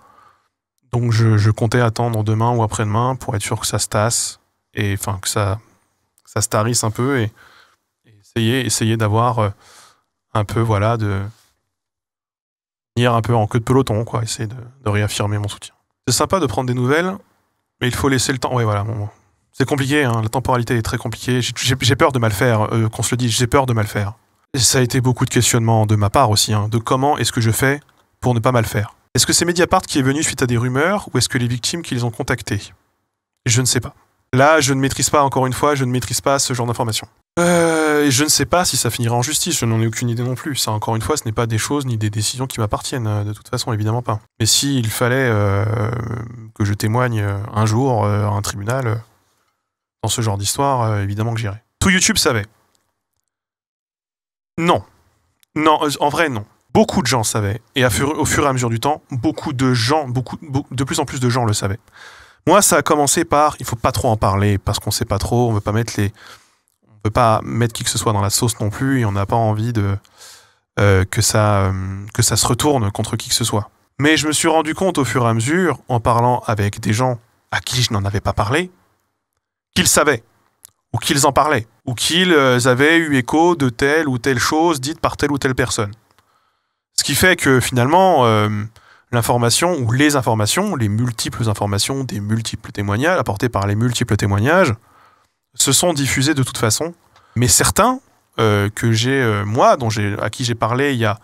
Donc je comptais attendre demain ou après-demain pour être sûr que ça se tasse, et enfin que ça se tarisse un peu, et essayer d'avoir un peu, voilà, de venir un peu en queue de peloton, quoi, essayer de réaffirmer mon soutien. C'est sympa de prendre des nouvelles, mais il faut laisser le temps. Ouais, voilà, bon. C'est compliqué, hein, la temporalité est très compliquée. J'ai peur de mal faire, qu'on se le dise, j'ai peur de mal faire. Et ça a été beaucoup de questionnements de ma part aussi, hein, de comment est-ce que je fais pour ne pas mal faire. Est-ce que c'est Mediapart qui est venu suite à des rumeurs, ou est-ce que les victimes qui les ont contactés? Je ne sais pas. Là, je ne maîtrise pas, encore une fois, je ne maîtrise pas ce genre d'informations. Je ne sais pas si ça finira en justice, je n'en ai aucune idée non plus. Ça, encore une fois, ce n'est pas des choses ni des décisions qui m'appartiennent, de toute façon, évidemment pas. Mais s'il fallait que je témoigne un jour à un tribunal dans ce genre d'histoire, évidemment que j'irai. Tout YouTube savait. Non. Non, en vrai, non. Beaucoup de gens savaient. Et au fur et à mesure du temps, beaucoup de gens, de plus en plus de gens le savaient. Moi, ça a commencé par, il faut pas trop en parler, parce qu'on sait pas trop, on veut pas mettre qui que ce soit dans la sauce non plus, et on n'a pas envie que ça se retourne contre qui que ce soit. Mais je me suis rendu compte au fur et à mesure, en parlant avec des gens à qui je n'en avais pas parlé, qu'ils savaient, ou qu'ils en parlaient, ou qu'ils avaient eu écho de telle ou telle chose dite par telle ou telle personne. Ce qui fait que finalement, l'information, ou les informations, les multiples informations, des multiples témoignages, apportés par les multiples témoignages, se sont diffusés de toute façon. Mais certains, que j'ai, moi, à qui j'ai parlé il y a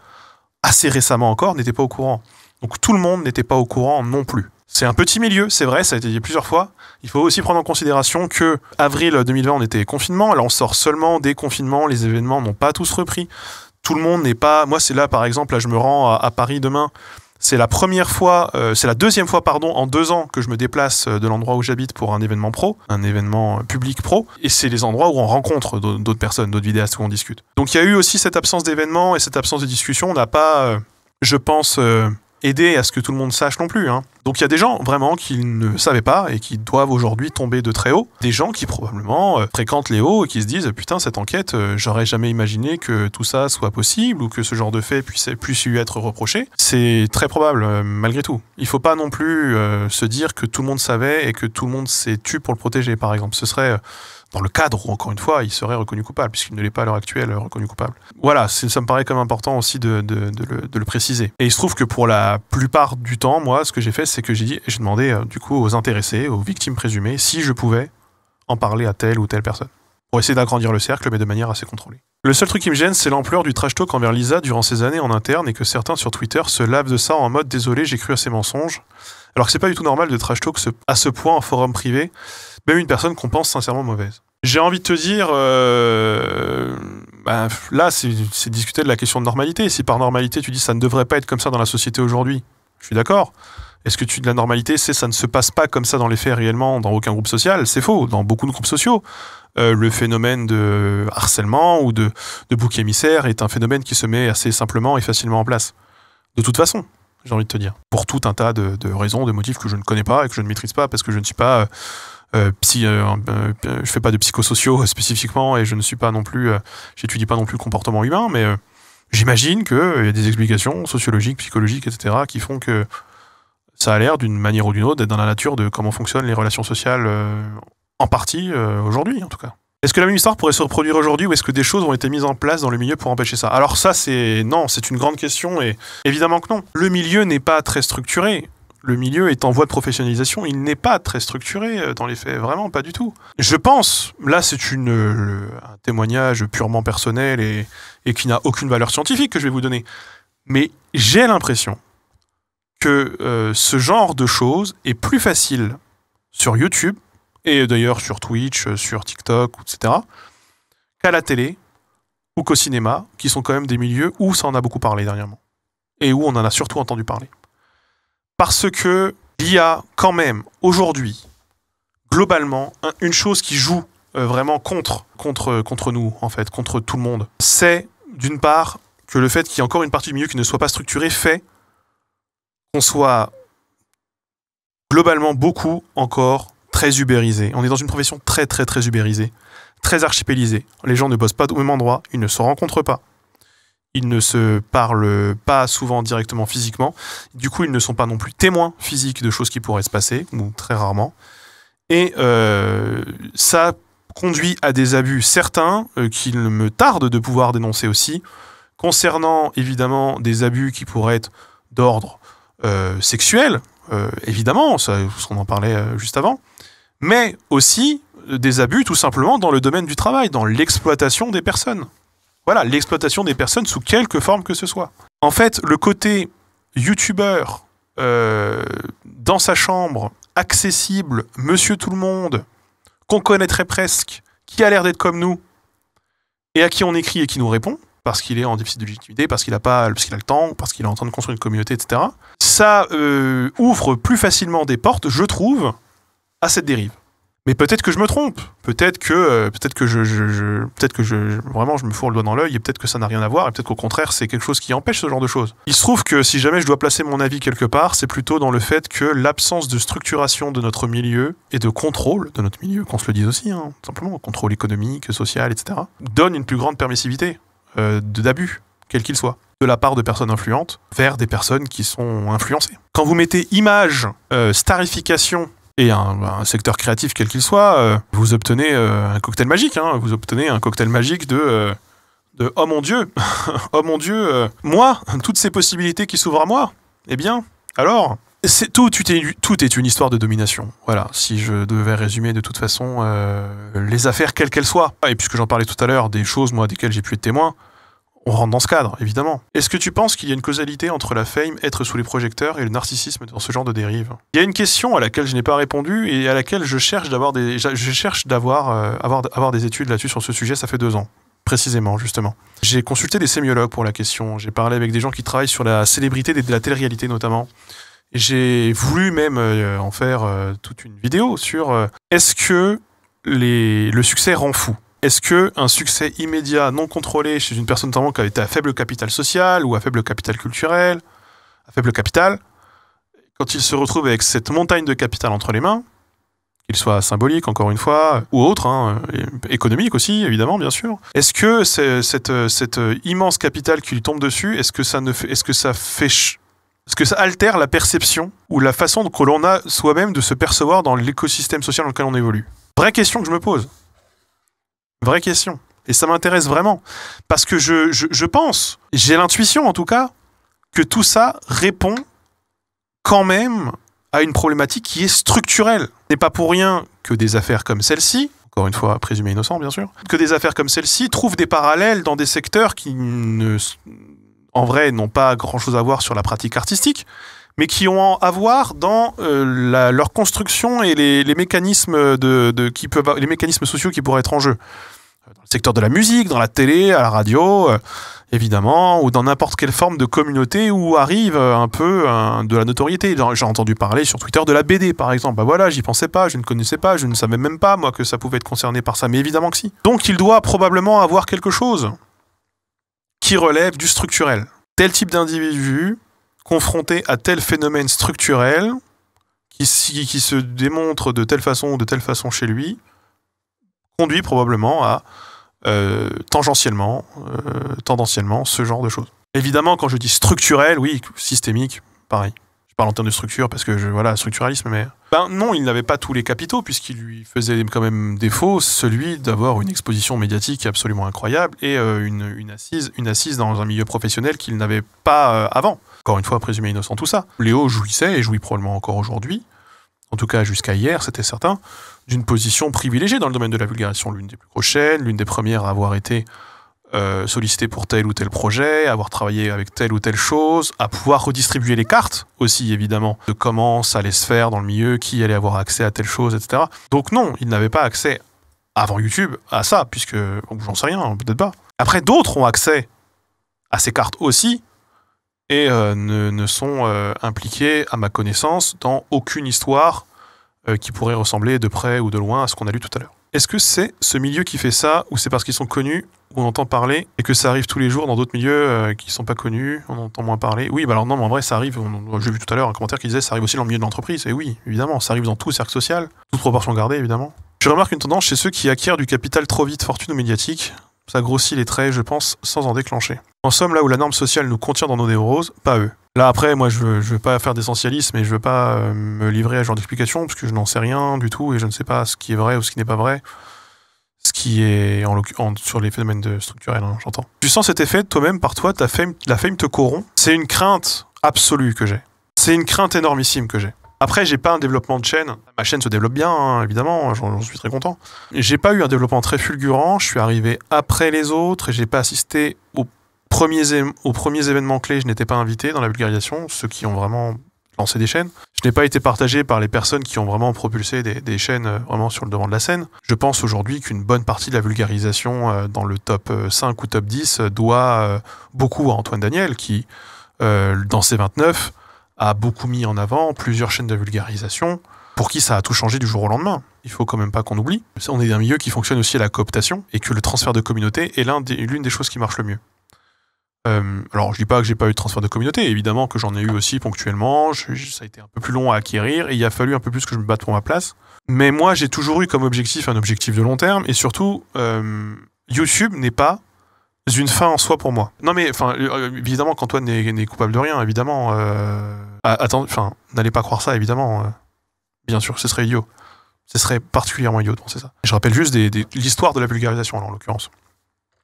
assez récemment encore, n'étaient pas au courant. Donc tout le monde n'était pas au courant non plus. C'est un petit milieu, c'est vrai, ça a été dit plusieurs fois. Il faut aussi prendre en considération que avril 2020, on était confinement. Là, on sort seulement des confinements. Les événements n'ont pas tous repris. Tout le monde n'est pas... Moi, c'est là, par exemple, là, je me rends à Paris demain. C'est la deuxième fois, en 2 ans que je me déplace de l'endroit où j'habite pour un événement pro, un événement public pro. Et c'est les endroits où on rencontre d'autres personnes, d'autres vidéastes, où on discute. Donc il y a eu aussi cette absence d'événements et cette absence de discussion. On n'a pas, je pense... aider à ce que tout le monde sache non plus. Hein. Donc il y a des gens vraiment qui ne savaient pas et qui doivent aujourd'hui tomber de très haut. Des gens qui probablement fréquentent les hauts et qui se disent « Putain, cette enquête, j'aurais jamais imaginé que tout ça soit possible ou que ce genre de fait puisse lui être reproché. » C'est très probable, malgré tout. Il faut pas non plus se dire que tout le monde savait et que tout le monde s'est tu pour le protéger, par exemple. Ce serait... dans le cadre où, encore une fois, il serait reconnu coupable, puisqu'il ne l'est pas à l'heure actuelle reconnu coupable. Voilà, ça me paraît quand même important aussi de le préciser. Et il se trouve que pour la plupart du temps, moi, ce que j'ai fait, c'est que j'ai demandé du coup aux intéressés, aux victimes présumées, si je pouvais en parler à telle ou telle personne. Pour essayer d'agrandir le cercle, mais de manière assez contrôlée. Le seul truc qui me gêne, c'est l'ampleur du trash talk envers Lisa durant ces années en interne, et que certains sur Twitter se lavent de ça en mode « Désolé, j'ai cru à ces mensonges ». Alors que c'est pas du tout normal de trash talk à ce point en forum privé, même une personne qu'on pense sincèrement mauvaise. J'ai envie de te dire, là, c'est discuter de la question de normalité. Si par normalité, tu dis ça ne devrait pas être comme ça dans la société aujourd'hui, je suis d'accord. Est-ce que tu de la normalité, ça ne se passe pas comme ça dans les faits réellement dans aucun groupe social? C'est faux, dans beaucoup de groupes sociaux. Le phénomène de harcèlement ou de bouc émissaire est un phénomène qui se met assez simplement et facilement en place. De toute façon, j'ai envie de te dire. Pour tout un tas de raisons, de motifs que je ne connais pas et que je ne maîtrise pas parce que je ne suis pas... je fais pas de psychosociaux spécifiquement et je ne suis pas non plus... j'étudie pas non plus le comportement humain, mais j'imagine qu'il y a des explications sociologiques, psychologiques, etc. qui font que ça a l'air d'une manière ou d'une autre d'être dans la nature de comment fonctionnent les relations sociales en partie aujourd'hui en tout cas. Est-ce que la même histoire pourrait se reproduire aujourd'hui ou est-ce que des choses ont été mises en place dans le milieu pour empêcher ça? Alors ça non, c'est une grande question et évidemment que non. Le milieu n'est pas très structuré. Le milieu est en voie de professionnalisation, il n'est pas très structuré dans les faits, vraiment pas du tout. Je pense, là c'est un témoignage purement personnel et qui n'a aucune valeur scientifique que je vais vous donner, mais j'ai l'impression que ce genre de choses est plus facile sur YouTube, et d'ailleurs sur Twitch, sur TikTok, etc., qu'à la télé ou qu'au cinéma, qui sont quand même des milieux où ça en a beaucoup parlé dernièrement, et où on en a surtout entendu parler. Parce que il y a quand même, aujourd'hui, globalement, une chose qui joue vraiment contre nous, en fait, contre tout le monde. C'est, d'une part, que le fait qu'il y ait encore une partie du milieu qui ne soit pas structurée fait qu'on soit globalement beaucoup encore très ubérisé. On est dans une profession très très très ubérisée, très archipélisée. Les gens ne bossent pas au même endroit, ils ne se rencontrent pas. Ils ne se parlent pas souvent directement physiquement. Du coup, ils ne sont pas non plus témoins physiques de choses qui pourraient se passer, ou très rarement. Et ça conduit à des abus certains qu'il me tarde de pouvoir dénoncer aussi, concernant évidemment des abus qui pourraient être d'ordre sexuel, évidemment, parce qu'on en parlait juste avant, mais aussi des abus tout simplement dans le domaine du travail, dans l'exploitation des personnes. Voilà, l'exploitation des personnes sous quelque forme que ce soit. En fait, le côté youtubeur dans sa chambre, accessible, monsieur tout le monde, qu'on connaîtrait presque, qui a l'air d'être comme nous, et à qui on écrit et qui nous répond, parce qu'il est en déficit de légitimité, parce qu'il a le temps, parce qu'il est en train de construire une communauté, etc. Ça ouvre plus facilement des portes, je trouve, à cette dérive. Mais peut-être que je me trompe, peut-être que vraiment je me fourre le doigt dans l'œil et peut-être que ça n'a rien à voir et peut-être qu'au contraire c'est quelque chose qui empêche ce genre de choses. Il se trouve que si jamais je dois placer mon avis quelque part, c'est plutôt dans le fait que l'absence de structuration de notre milieu et de contrôle de notre milieu, qu'on se le dise aussi, hein, simplement, contrôle économique, social, etc., donne une plus grande permissivité d'abus, quel qu'il soit, de la part de personnes influentes vers des personnes qui sont influencées. Quand vous mettez image, starification et un secteur créatif quel qu'il soit, vous obtenez un cocktail magique. Hein, vous obtenez un cocktail magique de oh mon Dieu, oh mon Dieu, moi, toutes ces possibilités qui s'ouvrent à moi. Eh bien, alors, tout est une histoire de domination. Voilà, si je devais résumer de toute façon les affaires quelles qu'elles soient. Et puisque j'en parlais tout à l'heure, des choses moi desquelles j'ai pu être témoin, on rentre dans ce cadre, évidemment. Est-ce que tu penses qu'il y a une causalité entre la fame, être sous les projecteurs, et le narcissisme dans ce genre de dérive? Il y a une question à laquelle je n'ai pas répondu et à laquelle je cherche d'avoir des études là-dessus sur ce sujet, ça fait 2 ans. Précisément, justement. J'ai consulté des sémiologues pour la question, j'ai parlé avec des gens qui travaillent sur la célébrité de la télé-réalité notamment. J'ai voulu même en faire toute une vidéo sur est-ce que le succès rend fou? Est-ce qu'un succès immédiat, non contrôlé, chez une personne notamment qui a été à faible capital social ou à faible capital culturel, à faible capital, quand il se retrouve avec cette montagne de capital entre les mains, qu'il soit symbolique, encore une fois, ou autre, hein, économique aussi, évidemment, bien sûr, est-ce que cet immense capital qui lui tombe dessus, est-ce que ça altère la perception ou la façon que l'on a soi-même de se percevoir dans l'écosystème social dans lequel on évolue? Vraie question que je me pose. Vraie question. Et ça m'intéresse vraiment. Parce que je pense, j'ai l'intuition en tout cas, que tout ça répond quand même à une problématique qui est structurelle. Ce n'est pas pour rien que des affaires comme celle-ci, encore une fois présumées innocents bien sûr, que des affaires comme celle-ci trouvent des parallèles dans des secteurs qui en vrai n'ont pas grand-chose à voir sur la pratique artistique, mais qui ont à voir dans leur construction et les mécanismes les mécanismes sociaux qui pourraient être en jeu. Dans le secteur de la musique, dans la télé, à la radio, évidemment, ou dans n'importe quelle forme de communauté où arrive un peu de la notoriété. J'ai entendu parler sur Twitter de la BD, par exemple. Bah voilà, j'y pensais pas, je ne connaissais pas, je ne savais même pas, moi, que ça pouvait être concerné par ça. Mais évidemment que si. Donc il doit probablement avoir quelque chose qui relève du structurel. Tel type d'individu, confronté à tel phénomène structurel, qui se démontre de telle façon ou de telle façon chez lui, conduit probablement à tendanciellement, ce genre de choses. Évidemment, quand je dis structurel, oui, systémique, pareil. Je parle en termes de structure parce que, voilà, structuralisme, mais... Ben non, il n'avait pas tous les capitaux, puisqu'il lui faisait quand même défaut celui d'avoir une exposition médiatique absolument incroyable et une assise dans un milieu professionnel qu'il n'avait pas avant. Encore une fois, présumé innocent, tout ça. Léo jouissait, et jouit probablement encore aujourd'hui, en tout cas jusqu'à hier, c'était certain, d'une position privilégiée dans le domaine de la vulgarisation. L'une des plus grosses chaînes, l'une des premières à avoir été sollicitée pour tel ou tel projet, à avoir travaillé avec telle ou telle chose, à pouvoir redistribuer les cartes aussi, évidemment, de comment ça allait se faire dans le milieu, qui allait avoir accès à telle chose, etc. Donc non, il n'avait pas accès, avant YouTube, à ça, puisque, j'en sais rien, peut-être pas. Après, d'autres ont accès à ces cartes aussi, et ne sont impliqués, à ma connaissance, dans aucune histoire qui pourrait ressembler de près ou de loin à ce qu'on a lu tout à l'heure. Est-ce que c'est ce milieu qui fait ça, ou c'est parce qu'ils sont connus, où on entend parler, et que ça arrive tous les jours dans d'autres milieux qui ne sont pas connus, on entend moins parler? Oui, bah alors non, mais en vrai, ça arrive, j'ai vu tout à l'heure un commentaire qui disait ça arrive aussi dans le milieu de l'entreprise, et oui, évidemment, ça arrive dans tout cercle social, toute proportion gardée, évidemment. Je remarque une tendance chez ceux qui acquièrent du capital trop vite, fortune ou médiatique. Ça grossit les traits, je pense, sans en déclencher. En somme, là où la norme sociale nous contient dans nos névroses, pas eux. Là, après, moi, je veux pas faire d'essentialisme et je veux pas me livrer à ce genre d'explication, parce que je n'en sais rien du tout et je ne sais pas ce qui est vrai ou ce qui n'est pas vrai. Ce qui est, sur les phénomènes structurels, hein, j'entends. Tu sens cet effet, toi-même, par toi, la fame te corrompt. C'est une crainte absolue que j'ai. C'est une crainte énormissime que j'ai. Après, j'ai pas un développement de chaîne. Ma chaîne se développe bien, hein, évidemment, j'en suis très content. J'ai pas eu un développement très fulgurant, je suis arrivé après les autres et j'ai pas assisté aux premiers événements clés, je n'étais pas invité dans la vulgarisation, ceux qui ont vraiment lancé des chaînes. Je n'ai pas été partagé par les personnes qui ont vraiment propulsé des chaînes vraiment sur le devant de la scène. Je pense aujourd'hui qu'une bonne partie de la vulgarisation dans le top 5 ou top 10 doit beaucoup à Antoine Daniel qui, dans ses 29, a beaucoup mis en avant plusieurs chaînes de vulgarisation, pour qui ça a tout changé du jour au lendemain. Il faut quand même pas qu'on oublie. On est dans un milieu qui fonctionne aussi à la cooptation, et que le transfert de communauté est l'une des choses qui marche le mieux. Alors, je dis pas que j'ai pas eu de transfert de communauté, évidemment que j'en ai eu aussi ponctuellement, ça a été un peu plus long à acquérir, et il a fallu un peu plus que je me batte pour ma place. Mais moi, j'ai toujours eu comme objectif un objectif de long terme, et surtout, YouTube n'est pas une fin en soi pour moi. Non mais, évidemment qu'Antoine n'est coupable de rien, évidemment. N'allez pas croire ça, évidemment. Bien sûr, ce serait idiot. Ce serait particulièrement idiot de penser ça. Je rappelle juste l'histoire de la vulgarisation, alors, en l'occurrence.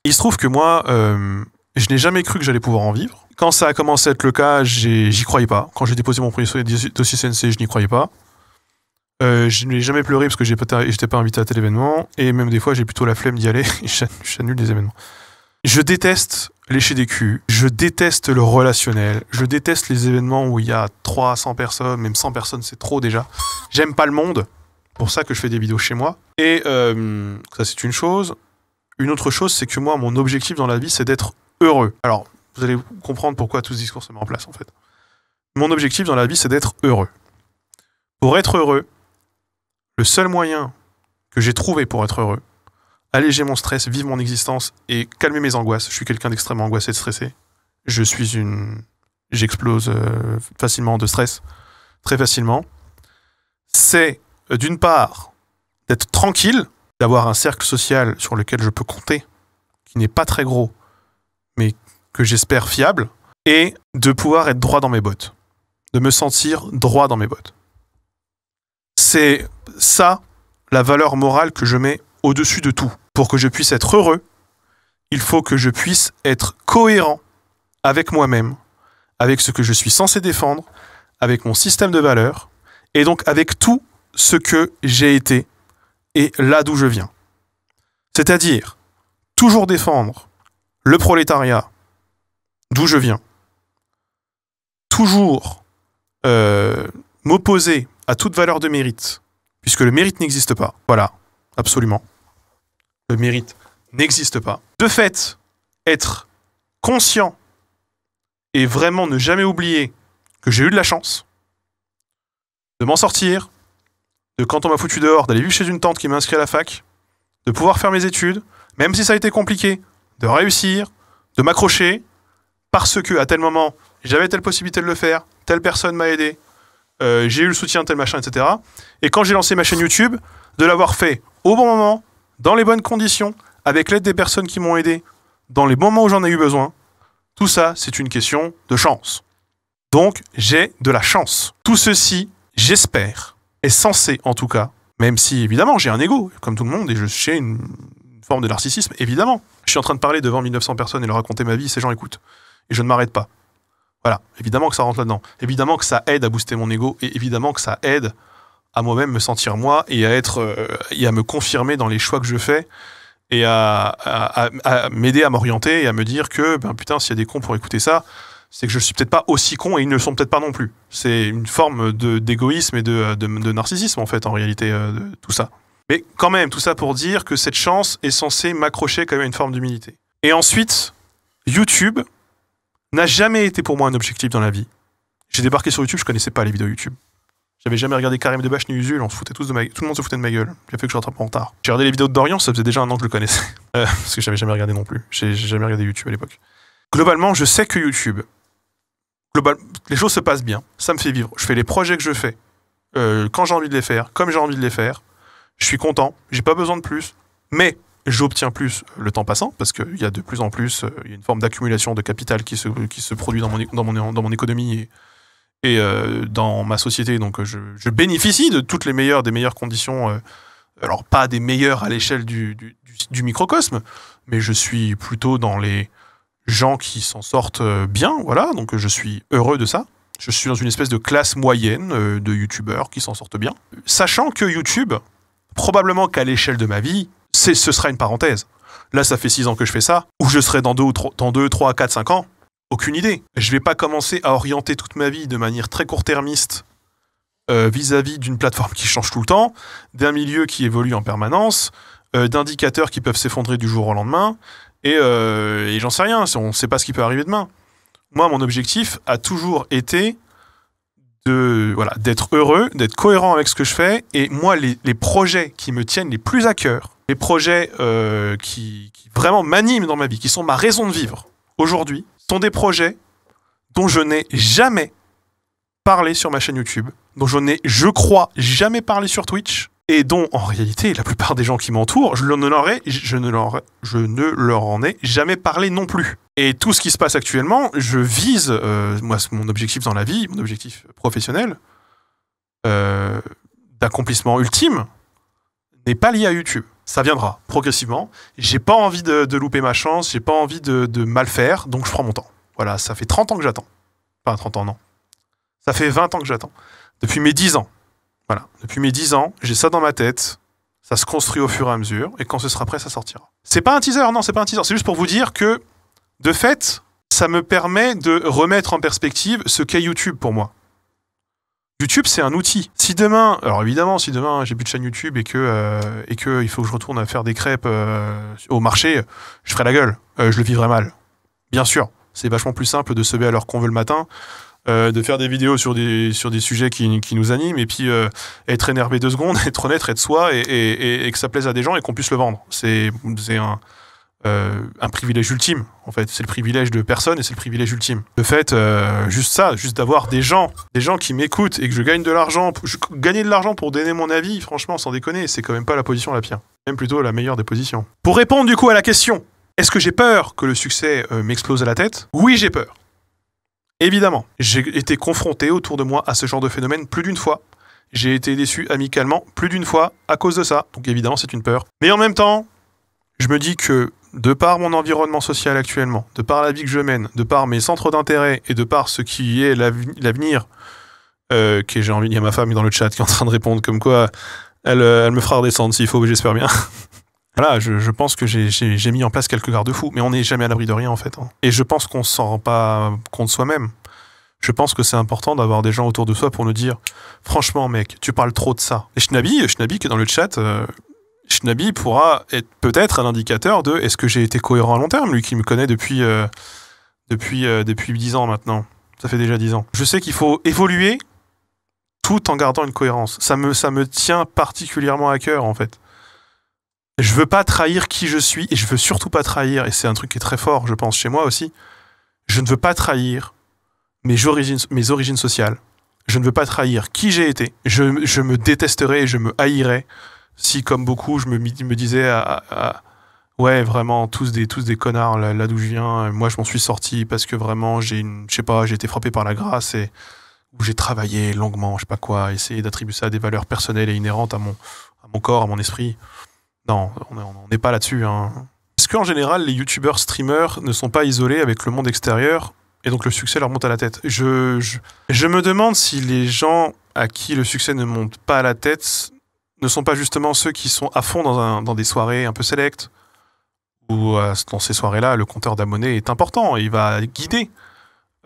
Il se trouve que moi, je n'ai jamais cru que j'allais pouvoir en vivre. Quand ça a commencé à être le cas, j'y croyais pas. Quand j'ai déposé mon premier dossier CNC, je n'y croyais pas. Je n'ai jamais pleuré parce que j'étais pas invité à tel événement, et même des fois, j'ai plutôt la flemme d'y aller, et j'annule des événements. Je déteste lécher des culs, je déteste le relationnel, je déteste les événements où il y a 300 personnes, même 100 personnes, c'est trop déjà. J'aime pas le monde, pour ça que je fais des vidéos chez moi. Et ça, c'est une chose. Une autre chose, c'est que moi, mon objectif dans la vie, c'est d'être heureux. Alors, vous allez comprendre pourquoi tout ce discours se met en place, en fait. Mon objectif dans la vie, c'est d'être heureux. Pour être heureux, le seul moyen que j'ai trouvé pour être heureux, alléger mon stress, vivre mon existence et calmer mes angoisses. Je suis quelqu'un d'extrêmement angoissé et stressé. J'explose facilement de stress, très facilement. C'est, d'une part, d'être tranquille, d'avoir un cercle social sur lequel je peux compter, qui n'est pas très gros, mais que j'espère fiable, et de pouvoir être droit dans mes bottes. De me sentir droit dans mes bottes. C'est ça, la valeur morale que je mets au-dessus de tout. Pour que je puisse être heureux, il faut que je puisse être cohérent avec moi-même, avec ce que je suis censé défendre, avec mon système de valeurs, et donc avec tout ce que j'ai été et là d'où je viens. C'est-à-dire, toujours défendre le prolétariat d'où je viens, toujours m'opposer à toute valeur de mérite, puisque le mérite n'existe pas. Voilà, absolument. Le mérite n'existe pas. De fait, être conscient et vraiment ne jamais oublier que j'ai eu de la chance de m'en sortir, de quand on m'a foutu dehors, d'aller vivre chez une tante qui m'a inscrit à la fac, de pouvoir faire mes études, même si ça a été compliqué, de réussir, de m'accrocher, parce que à tel moment, j'avais telle possibilité de le faire, telle personne m'a aidé, j'ai eu le soutien de tel machin, etc. Et quand j'ai lancé ma chaîne YouTube, de l'avoir fait au bon moment, dans les bonnes conditions, avec l'aide des personnes qui m'ont aidé, dans les moments où j'en ai eu besoin, tout ça, c'est une question de chance. Donc, j'ai de la chance. Tout ceci, j'espère, est censé, en tout cas, même si, évidemment, j'ai un ego, comme tout le monde, et j'ai une forme de narcissisme, évidemment. Je suis en train de parler devant 1900 personnes et leur raconter ma vie, ces gens écoutent. Et je ne m'arrête pas. Voilà, évidemment que ça rentre là-dedans. Évidemment que ça aide à booster mon ego, et évidemment que ça aide à moi-même me sentir moi, et à me confirmer dans les choix que je fais, et à m'aider à m'orienter, et à me dire que, ben putain, s'il y a des cons pour écouter ça, c'est que je suis peut-être pas aussi con et ils ne le sont peut-être pas non plus. C'est une forme d'égoïsme et de narcissisme, en fait, en réalité, de tout ça. Mais quand même, tout ça pour dire que cette chance est censée m'accrocher quand même à une forme d'humilité. Et ensuite, YouTube n'a jamais été pour moi un objectif dans la vie. J'ai débarqué sur YouTube, je connaissais pas les vidéos YouTube. J'avais jamais regardé Karim Debache ni Usul, on se foutait tous de tout le monde se foutait de ma gueule. J'ai fait que je rattrape mon retard. J'ai regardé les vidéos de Dorian, ça faisait déjà un an que je le connaissais. Parce que j'avais jamais regardé non plus. J'ai jamais regardé YouTube à l'époque. Globalement, je sais que YouTube, les choses se passent bien, ça me fait vivre. Je fais les projets que je fais quand j'ai envie de les faire, comme j'ai envie de les faire. Je suis content, j'ai pas besoin de plus, mais j'obtiens plus le temps passant, parce qu'il y a de plus en plus il y a une forme d'accumulation de capital qui se produit dans mon économie et dans ma société. Donc je bénéficie de toutes les des meilleures conditions, alors pas des meilleures à l'échelle du microcosme, mais je suis plutôt dans les gens qui s'en sortent bien, voilà, donc je suis heureux de ça. Je suis dans une espèce de classe moyenne de youtubeurs qui s'en sortent bien. Sachant que YouTube, probablement qu'à l'échelle de ma vie, ce sera une parenthèse. Là, ça fait 6 ans que je fais ça. Où je serai dans 2, 3, 4, 5 ans, aucune idée. Je vais pas commencer à orienter toute ma vie de manière très court-termiste vis-à-vis d'une plateforme qui change tout le temps, d'un milieu qui évolue en permanence, d'indicateurs qui peuvent s'effondrer du jour au lendemain, et j'en sais rien, on ne sait pas ce qui peut arriver demain. Moi, mon objectif a toujours été d'être heureux, d'être cohérent avec ce que je fais, et moi, les projets qui me tiennent les plus à cœur, les projets qui vraiment m'animent dans ma vie, qui sont ma raison de vivre aujourd'hui, sont des projets dont je n'ai jamais parlé sur ma chaîne YouTube, dont je n'ai, je crois, jamais parlé sur Twitch, et dont, en réalité, la plupart des gens qui m'entourent, je ne leur en ai jamais parlé non plus. Et tout ce qui se passe actuellement, je vise, moi, mon objectif dans la vie, mon objectif professionnel, d'accomplissement ultime, n'est pas lié à YouTube. Ça viendra, progressivement. J'ai pas envie de louper ma chance, j'ai pas envie de mal faire, donc je prends mon temps. Voilà, ça fait 30 ans que j'attends. Enfin, 30 ans, non. Ça fait 20 ans que j'attends. Depuis mes 10 ans. Voilà, depuis mes 10 ans, j'ai ça dans ma tête, ça se construit au fur et à mesure, et quand ce sera prêt, ça sortira. C'est pas un teaser, non, c'est pas un teaser, c'est juste pour vous dire que, de fait, ça me permet de remettre en perspective ce qu'est YouTube pour moi. YouTube, c'est un outil. Si demain, alors évidemment, si demain j'ai plus de chaîne YouTube et que il faut que je retourne à faire des crêpes au marché, je ferai la gueule, je le vivrai mal. Bien sûr, c'est vachement plus simple de se lever à l'heure qu'on veut le matin, de faire des vidéos sur des sujets qui nous animent, et puis être énervé 2 secondes, être honnête, être soi, et que ça plaise à des gens et qu'on puisse le vendre. C'est un privilège ultime, en fait. C'est le privilège de personne et c'est le privilège ultime. Le fait, juste ça, juste d'avoir des gens qui m'écoutent et que je gagne de l'argent, gagner de l'argent pour donner mon avis, franchement, sans déconner, c'est quand même pas la position la pire. Même plutôt la meilleure des positions. Pour répondre du coup à la question, est-ce que j'ai peur que le succès m'explose à la tête? Oui, j'ai peur. Évidemment, j'ai été confronté autour de moi à ce genre de phénomène plus d'une fois. J'ai été déçu amicalement plus d'une fois à cause de ça. Donc évidemment, c'est une peur. Mais en même temps, je me dis que de par mon environnement social actuellement, de par la vie que je mène, de par mes centres d'intérêt et de par ce qui est l'avenir, j'ai envie, il y a ma femme dans le chat qui est en train de répondre comme quoi elle me fera redescendre s'il faut, j'espère bien. Voilà, je pense que j'ai mis en place quelques garde-fous, mais on n'est jamais à l'abri de rien en fait. Hein. Et je pense qu'on ne s'en rend pas compte soi-même. Je pense que c'est important d'avoir des gens autour de soi pour nous dire « Franchement mec, tu parles trop de ça ». Et Shnabi qui est dans le chat, Shnabi pourra être peut-être un indicateur de est-ce que j'ai été cohérent à long terme, lui qui me connaît depuis 10 ans maintenant. Ça fait déjà 10 ans. Je sais qu'il faut évoluer tout en gardant une cohérence. Ça me tient particulièrement à cœur, en fait. Je veux pas trahir qui je suis, et je veux surtout pas trahir, et c'est un truc qui est très fort, je pense, chez moi aussi, je ne veux pas trahir mes origines sociales. Je ne veux pas trahir qui j'ai été. Je me détesterais et je me haïrais si, comme beaucoup, je me disais ouais, vraiment, tous des connards, là d'où je viens, moi je m'en suis sorti parce que vraiment, j'ai été frappé par la grâce et où j'ai travaillé longuement, je sais pas quoi, essayer d'attribuer ça à des valeurs personnelles et inhérentes à mon corps, à mon esprit. Non, on n'est pas là-dessus. Hein. Est-ce qu'en général, les youtubeurs streamers ne sont pas isolés avec le monde extérieur et donc le succès leur monte à la tête? Je me demande si les gens à qui le succès ne monte pas à la tête ne sont pas justement ceux qui sont à fond dans des soirées un peu sélectes, où dans ces soirées-là, le compteur d'abonnés est important et il va guider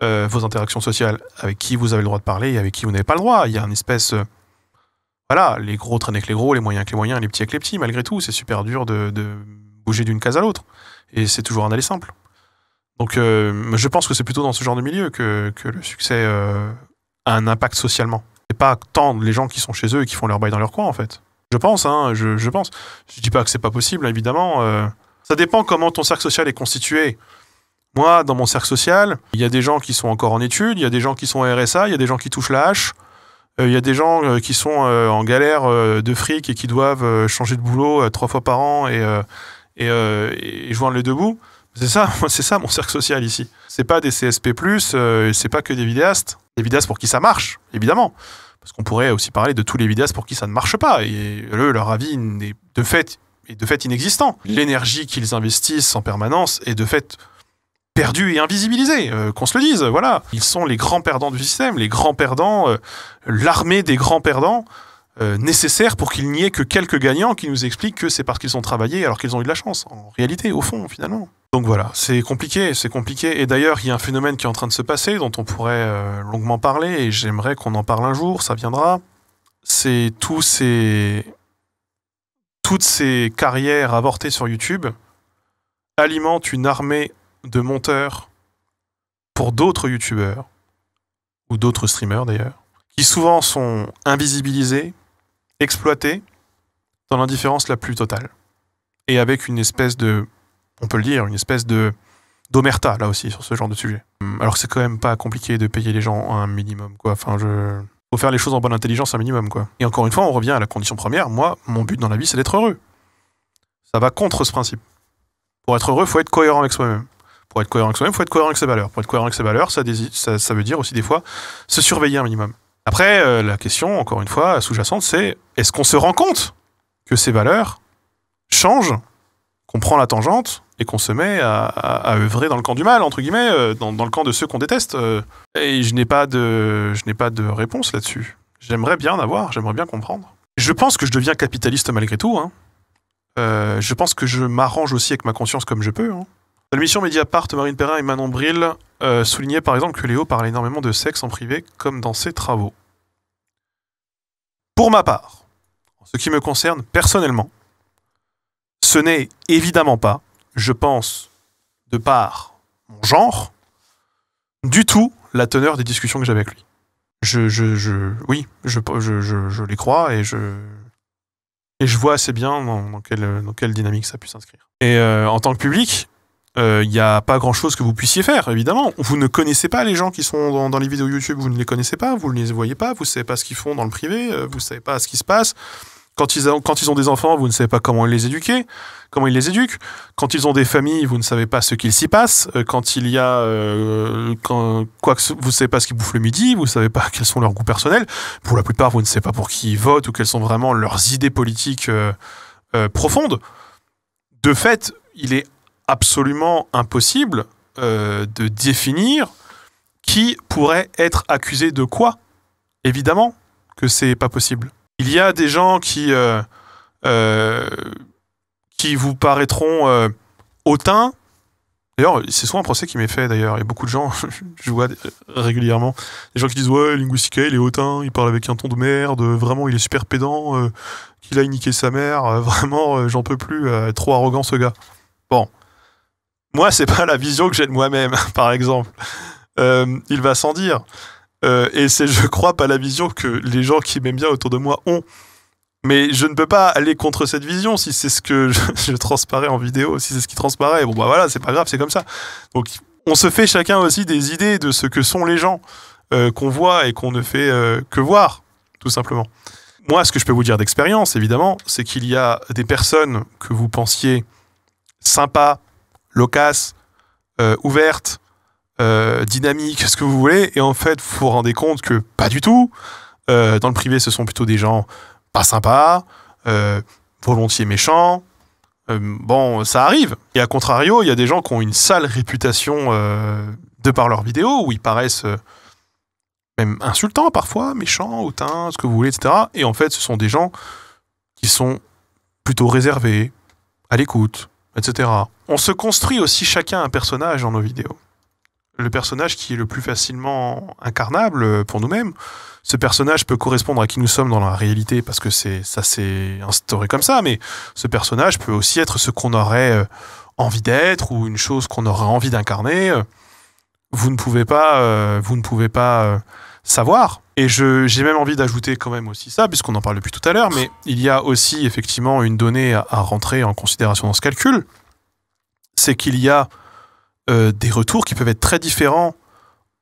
vos interactions sociales, avec qui vous avez le droit de parler et avec qui vous n'avez pas le droit. Il y a une espèce... voilà, les gros traînent avec les gros, les moyens avec les moyens, les petits avec les petits. Malgré tout, c'est super dur de bouger d'une case à l'autre. Et c'est toujours un aller simple. Donc je pense que c'est plutôt dans ce genre de milieu que le succès a un impact socialement. Et pas tant les gens qui sont chez eux et qui font leur bail dans leur coin, en fait. Je pense, hein, je pense. Je dis pas que c'est pas possible, évidemment. Ça dépend comment ton cercle social est constitué. Moi, dans mon cercle social, il y a des gens qui sont encore en études, il y a des gens qui sont au RSA, il y a des gens qui touchent la hache, il y a des gens qui sont en galère de fric et qui doivent changer de boulot 3 fois par an et joindre les deux bouts. C'est ça mon cercle social ici. C'est pas des CSP+, c'est pas que des vidéastes. Des vidéastes pour qui ça marche, évidemment. Parce qu'on pourrait aussi parler de tous les vidéastes pour qui ça ne marche pas. Et eux, leur avis est de fait inexistant. L'énergie qu'ils investissent en permanence est de fait perdue et invisibilisée, qu'on se le dise, voilà. Ils sont les grands perdants du système, les grands perdants, l'armée des grands perdants, nécessaires pour qu'il n'y ait que quelques gagnants qui nous expliquent que c'est parce qu'ils ont travaillé alors qu'ils ont eu de la chance, en réalité, au fond, finalement. Donc voilà, c'est compliqué. Et d'ailleurs, il y a un phénomène qui est en train de se passer, dont on pourrait longuement parler, et j'aimerais qu'on en parle un jour, ça viendra. C'est toutes ces carrières avortées sur YouTube alimentent une armée de monteurs pour d'autres youtubeurs, ou d'autres streamers d'ailleurs, qui souvent sont invisibilisés, exploités, dans l'indifférence la plus totale. Et avec une espèce de, on peut le dire, une espèce de d'omerta, là aussi, sur ce genre de sujet. Alors que c'est quand même pas compliqué de payer les gens un minimum, quoi. Enfin, faut faire les choses en bonne intelligence un minimum, quoi. Et encore une fois, on revient à la condition première. Moi, mon but dans la vie, c'est d'être heureux. Ça va contre ce principe. Pour être heureux, faut être cohérent avec soi-même. Pour être cohérent avec soi-même, faut être cohérent avec ses valeurs. Pour être cohérent avec ses valeurs, ça veut dire aussi des fois se surveiller un minimum. Après, la question, encore une fois, sous-jacente, c'est est-ce qu'on se rend compte que ces valeurs changent, qu'on prend la tangente et qu'on se met à œuvrer dans le camp du mal, entre guillemets, dans le camp de ceux qu'on déteste. Et je n'ai pas de réponse là-dessus. J'aimerais bien comprendre. Je pense que je deviens capitaliste malgré tout. Hein. Je pense que je m'arrange aussi avec ma conscience comme je peux. Hein. Dans l'émission Mediapart, Marine Perrin et Manon Bril soulignaient par exemple que Léo parlait énormément de sexe en privé, comme dans ses travaux. Pour ma part, en ce qui me concerne personnellement, ce n'est évidemment pas, je pense, de par mon genre, du tout la teneur des discussions que j'avais avec lui. Oui, je les crois et je vois assez bien dans quelle dynamique ça puisse s'inscrire. Et en tant que public, il n'y a pas grand-chose que vous puissiez faire, évidemment. Vous ne connaissez pas les gens qui sont dans les vidéos YouTube, vous ne les connaissez pas, vous ne les voyez pas, vous ne savez pas ce qu'ils font dans le privé, vous ne savez pas ce qui se passe. Quand ils ont des enfants, vous ne savez pas comment ils les éduquent. Quand ils ont des familles, vous ne savez pas ce qu'il s'y passe. Quand il y a... vous ne savez pas ce qu'ils bouffent le midi, vous ne savez pas quels sont leurs goûts personnels. Pour la plupart, vous ne savez pas pour qui ils votent ou quelles sont vraiment leurs idées politiques profondes. De fait, il est absolument impossible de définir qui pourrait être accusé de quoi. Évidemment que c'est pas possible. Il y a des gens qui vous paraîtront hautains, D'ailleurs, c'est souvent un procès qui m'est fait, d'ailleurs. Il y a beaucoup de gens, je vois régulièrement, des gens qui disent « Ouais, Linguistica, il est hautain, il parle avec un ton de merde, vraiment, il est super pédant, qu'il aille niquer sa mère, vraiment, j'en peux plus, trop arrogant ce gars. » Bon. Moi, c'est pas la vision que j'ai de moi-même, par exemple. Il va sans dire. Et c'est, je crois, pas la vision que les gens qui m'aiment bien autour de moi ont. Mais je ne peux pas aller contre cette vision si c'est ce que je transparais en vidéo, si c'est ce qui transparaît. Bon, bah voilà, c'est pas grave, c'est comme ça. Donc, on se fait chacun aussi des idées de ce que sont les gens qu'on voit et qu'on ne fait que voir, tout simplement. Moi, ce que je peux vous dire d'expérience, évidemment, c'est qu'il y a des personnes que vous pensiez sympas, loquaces, ouvertes, dynamiques, ce que vous voulez, et en fait, vous vous rendez compte que pas du tout. Dans le privé, ce sont plutôt des gens pas sympa, volontiers méchant. Bon, ça arrive. Et à contrario, il y a des gens qui ont une sale réputation de par leurs vidéos, où ils paraissent même insultants parfois, méchants, hautains, ce que vous voulez, etc. Et en fait, ce sont des gens qui sont plutôt réservés, à l'écoute, etc. On se construit aussi chacun un personnage dans nos vidéos. Le personnage qui est le plus facilement incarnable pour nous-mêmes. Ce personnage peut correspondre à qui nous sommes dans la réalité parce que ça s'est instauré comme ça, mais ce personnage peut aussi être ce qu'on aurait envie d'être ou une chose qu'on aurait envie d'incarner. Vous ne pouvez pas savoir. Et j'ai même envie d'ajouter quand même aussi ça, puisqu'on en parle depuis tout à l'heure, mais il y a aussi effectivement une donnée à rentrer en considération dans ce calcul, c'est qu'il y a des retours qui peuvent être très différents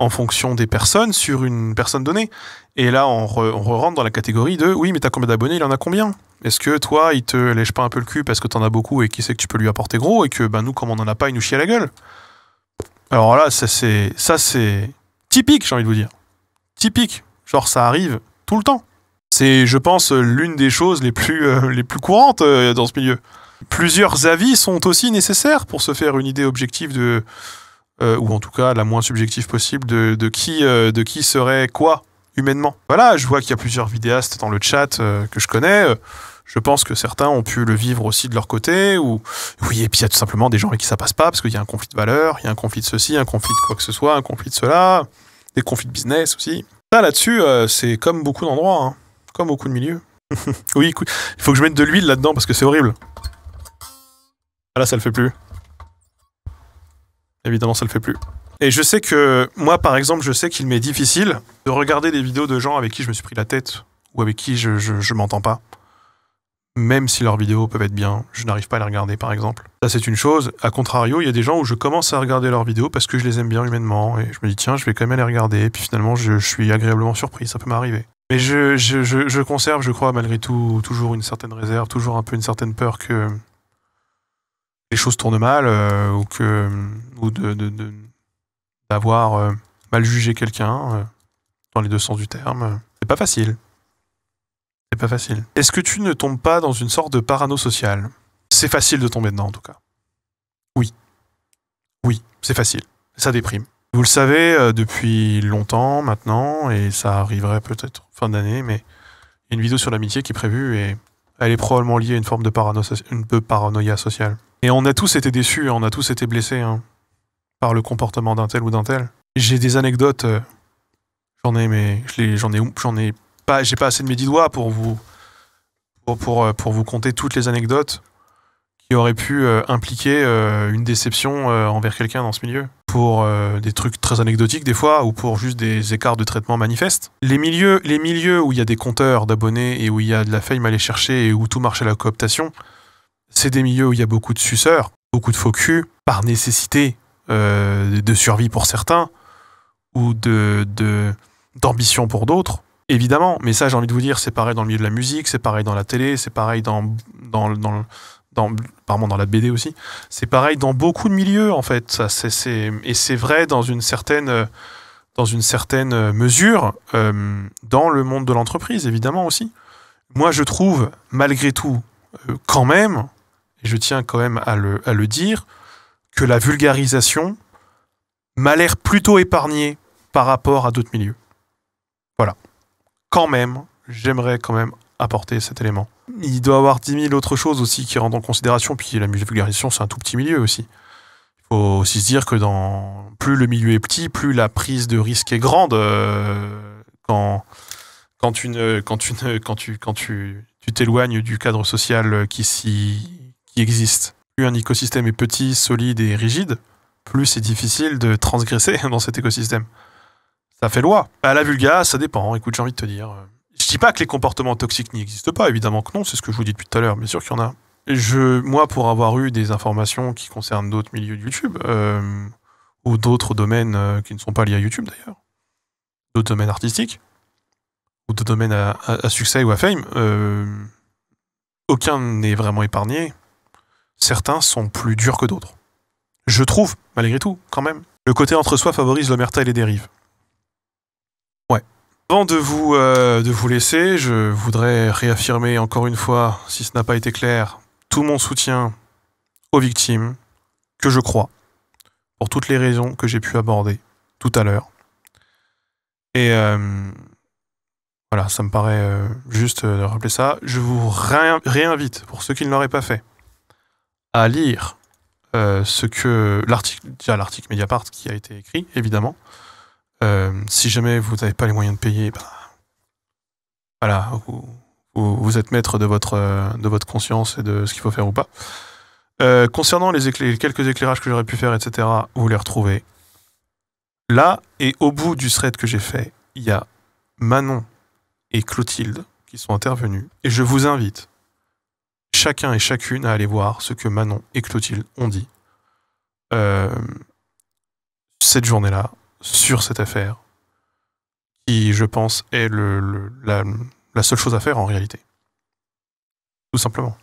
en fonction des personnes sur une personne donnée. Et là, on rentre dans la catégorie de « Oui, mais t'as combien d'abonnés? Il en a combien? Est-ce que toi, il te lèche pas un peu le cul parce que t'en as beaucoup et qui sait que tu peux lui apporter gros et que ben, nous, comme on en a pas, il nous chie à la gueule ?» Alors là, ça c'est typique, j'ai envie de vous dire. Typique. Genre, ça arrive tout le temps. C'est, je pense, l'une des choses les plus courantes dans ce milieu. Plusieurs avis sont aussi nécessaires pour se faire une idée objective de... ou en tout cas la moins subjective possible de qui serait quoi humainement. Voilà, je vois qu'il y a plusieurs vidéastes dans le chat que je connais. Je pense que certains ont pu le vivre aussi de leur côté. Oui, et puis il y a tout simplement des gens avec qui ça passe pas parce qu'il y a un conflit de valeurs, il y a un conflit de ceci, un conflit de quoi que ce soit, un conflit de cela, des conflits de business aussi. Ça là-dessus, c'est comme beaucoup d'endroits, hein, comme beaucoup de milieux. Oui, écoute, il faut que je mette de l'huile là-dedans parce que c'est horrible. Ah là, ça le fait plus. Évidemment, ça le fait plus. Et je sais que, moi par exemple, je sais qu'il m'est difficile de regarder des vidéos de gens avec qui je me suis pris la tête ou avec qui je m'entends pas. Même si leurs vidéos peuvent être bien, je n'arrive pas à les regarder par exemple. Ça c'est une chose. A contrario, il y a des gens où je commence à regarder leurs vidéos parce que je les aime bien humainement et je me dis tiens, je vais quand même les regarder et puis finalement je suis agréablement surpris, ça peut m'arriver. Mais je conserve, je crois, malgré tout, toujours une certaine réserve, toujours un peu une certaine peur que les choses tournent mal ou d'avoir mal jugé quelqu'un dans les deux sens du terme. C'est pas facile. C'est pas facile. Est-ce que tu ne tombes pas dans une sorte de parano social? C'est facile de tomber dedans en tout cas. Oui. Oui, c'est facile. Ça déprime. Vous le savez depuis longtemps maintenant, et ça arriverait peut-être fin d'année, mais il y a une vidéo sur l'amitié qui est prévue et elle est probablement liée à une forme de paranoïa sociale. Et on a tous été déçus, on a tous été blessés par le comportement d'un tel ou d'un tel. J'ai des anecdotes, j'ai pas assez de mes 10 doigts pour vous conter toutes les anecdotes qui auraient pu impliquer une déception envers quelqu'un dans ce milieu. Pour des trucs très anecdotiques des fois, ou pour juste des écarts de traitement manifestes. Les milieux où il y a des compteurs d'abonnés et où il y a de la fame à aller chercher et où tout marche à la cooptation, c'est des milieux où il y a beaucoup de suceurs, beaucoup de faux culs, par nécessité de survie pour certains, ou d'ambition pour d'autres. Évidemment, mais ça j'ai envie de vous dire, c'est pareil dans le milieu de la musique, c'est pareil dans la télé, c'est pareil dans la BD aussi. C'est pareil dans beaucoup de milieux en fait. Et c'est vrai dans une certaine mesure dans le monde de l'entreprise évidemment aussi. Moi je trouve malgré tout quand même, et je tiens quand même à le dire, que la vulgarisation m'a l'air plutôt épargnée par rapport à d'autres milieux. Voilà. Quand même, j'aimerais quand même apporter cet élément. Il doit y avoir 10 000 autres choses aussi qui rentrent en considération, puis la vulgarisation, c'est un tout petit milieu aussi. Il Faut aussi se dire que plus le milieu est petit, plus la prise de risque est grande. Quand tu t'éloignes du cadre social qui existe. Plus un écosystème est petit, solide et rigide, plus c'est difficile de transgresser dans cet écosystème. Ça fait loi. À la vulga, ça dépend. Écoute, j'ai envie de te dire. Je dis pas que les comportements toxiques n'existent pas, évidemment que non, c'est ce que je vous dis depuis tout à l'heure, bien sûr qu'il y en a. Moi, pour avoir eu des informations qui concernent d'autres milieux de YouTube, ou d'autres domaines qui ne sont pas liés à YouTube d'ailleurs, d'autres domaines artistiques, ou d'autres domaines à succès ou à fame, aucun n'est vraiment épargné. Certains sont plus durs que d'autres. Je trouve, malgré tout, quand même. Le côté entre-soi favorise l'omerta et les dérives. Ouais. Avant de vous laisser, je voudrais réaffirmer encore une fois, si ce n'a pas été clair, tout mon soutien aux victimes, que je crois, pour toutes les raisons que j'ai pu aborder tout à l'heure. Et voilà, ça me paraît juste de rappeler ça. Je vous réinvite, pour ceux qui ne l'auraient pas fait, à lire l'article Mediapart qui a été écrit, évidemment. Si jamais vous n'avez pas les moyens de payer, voilà, vous êtes maître de votre conscience et de ce qu'il faut faire ou pas. Concernant les quelques éclairages que j'aurais pu faire, etc., vous les retrouvez là. Et au bout du thread que j'ai fait, il y a Manon et Clotilde qui sont intervenus. Et je vous invite, chacun et chacune, à aller voir ce que Manon et Clotilde ont dit cette journée-là, sur cette affaire, qui, je pense, est la seule chose à faire en réalité. Tout simplement.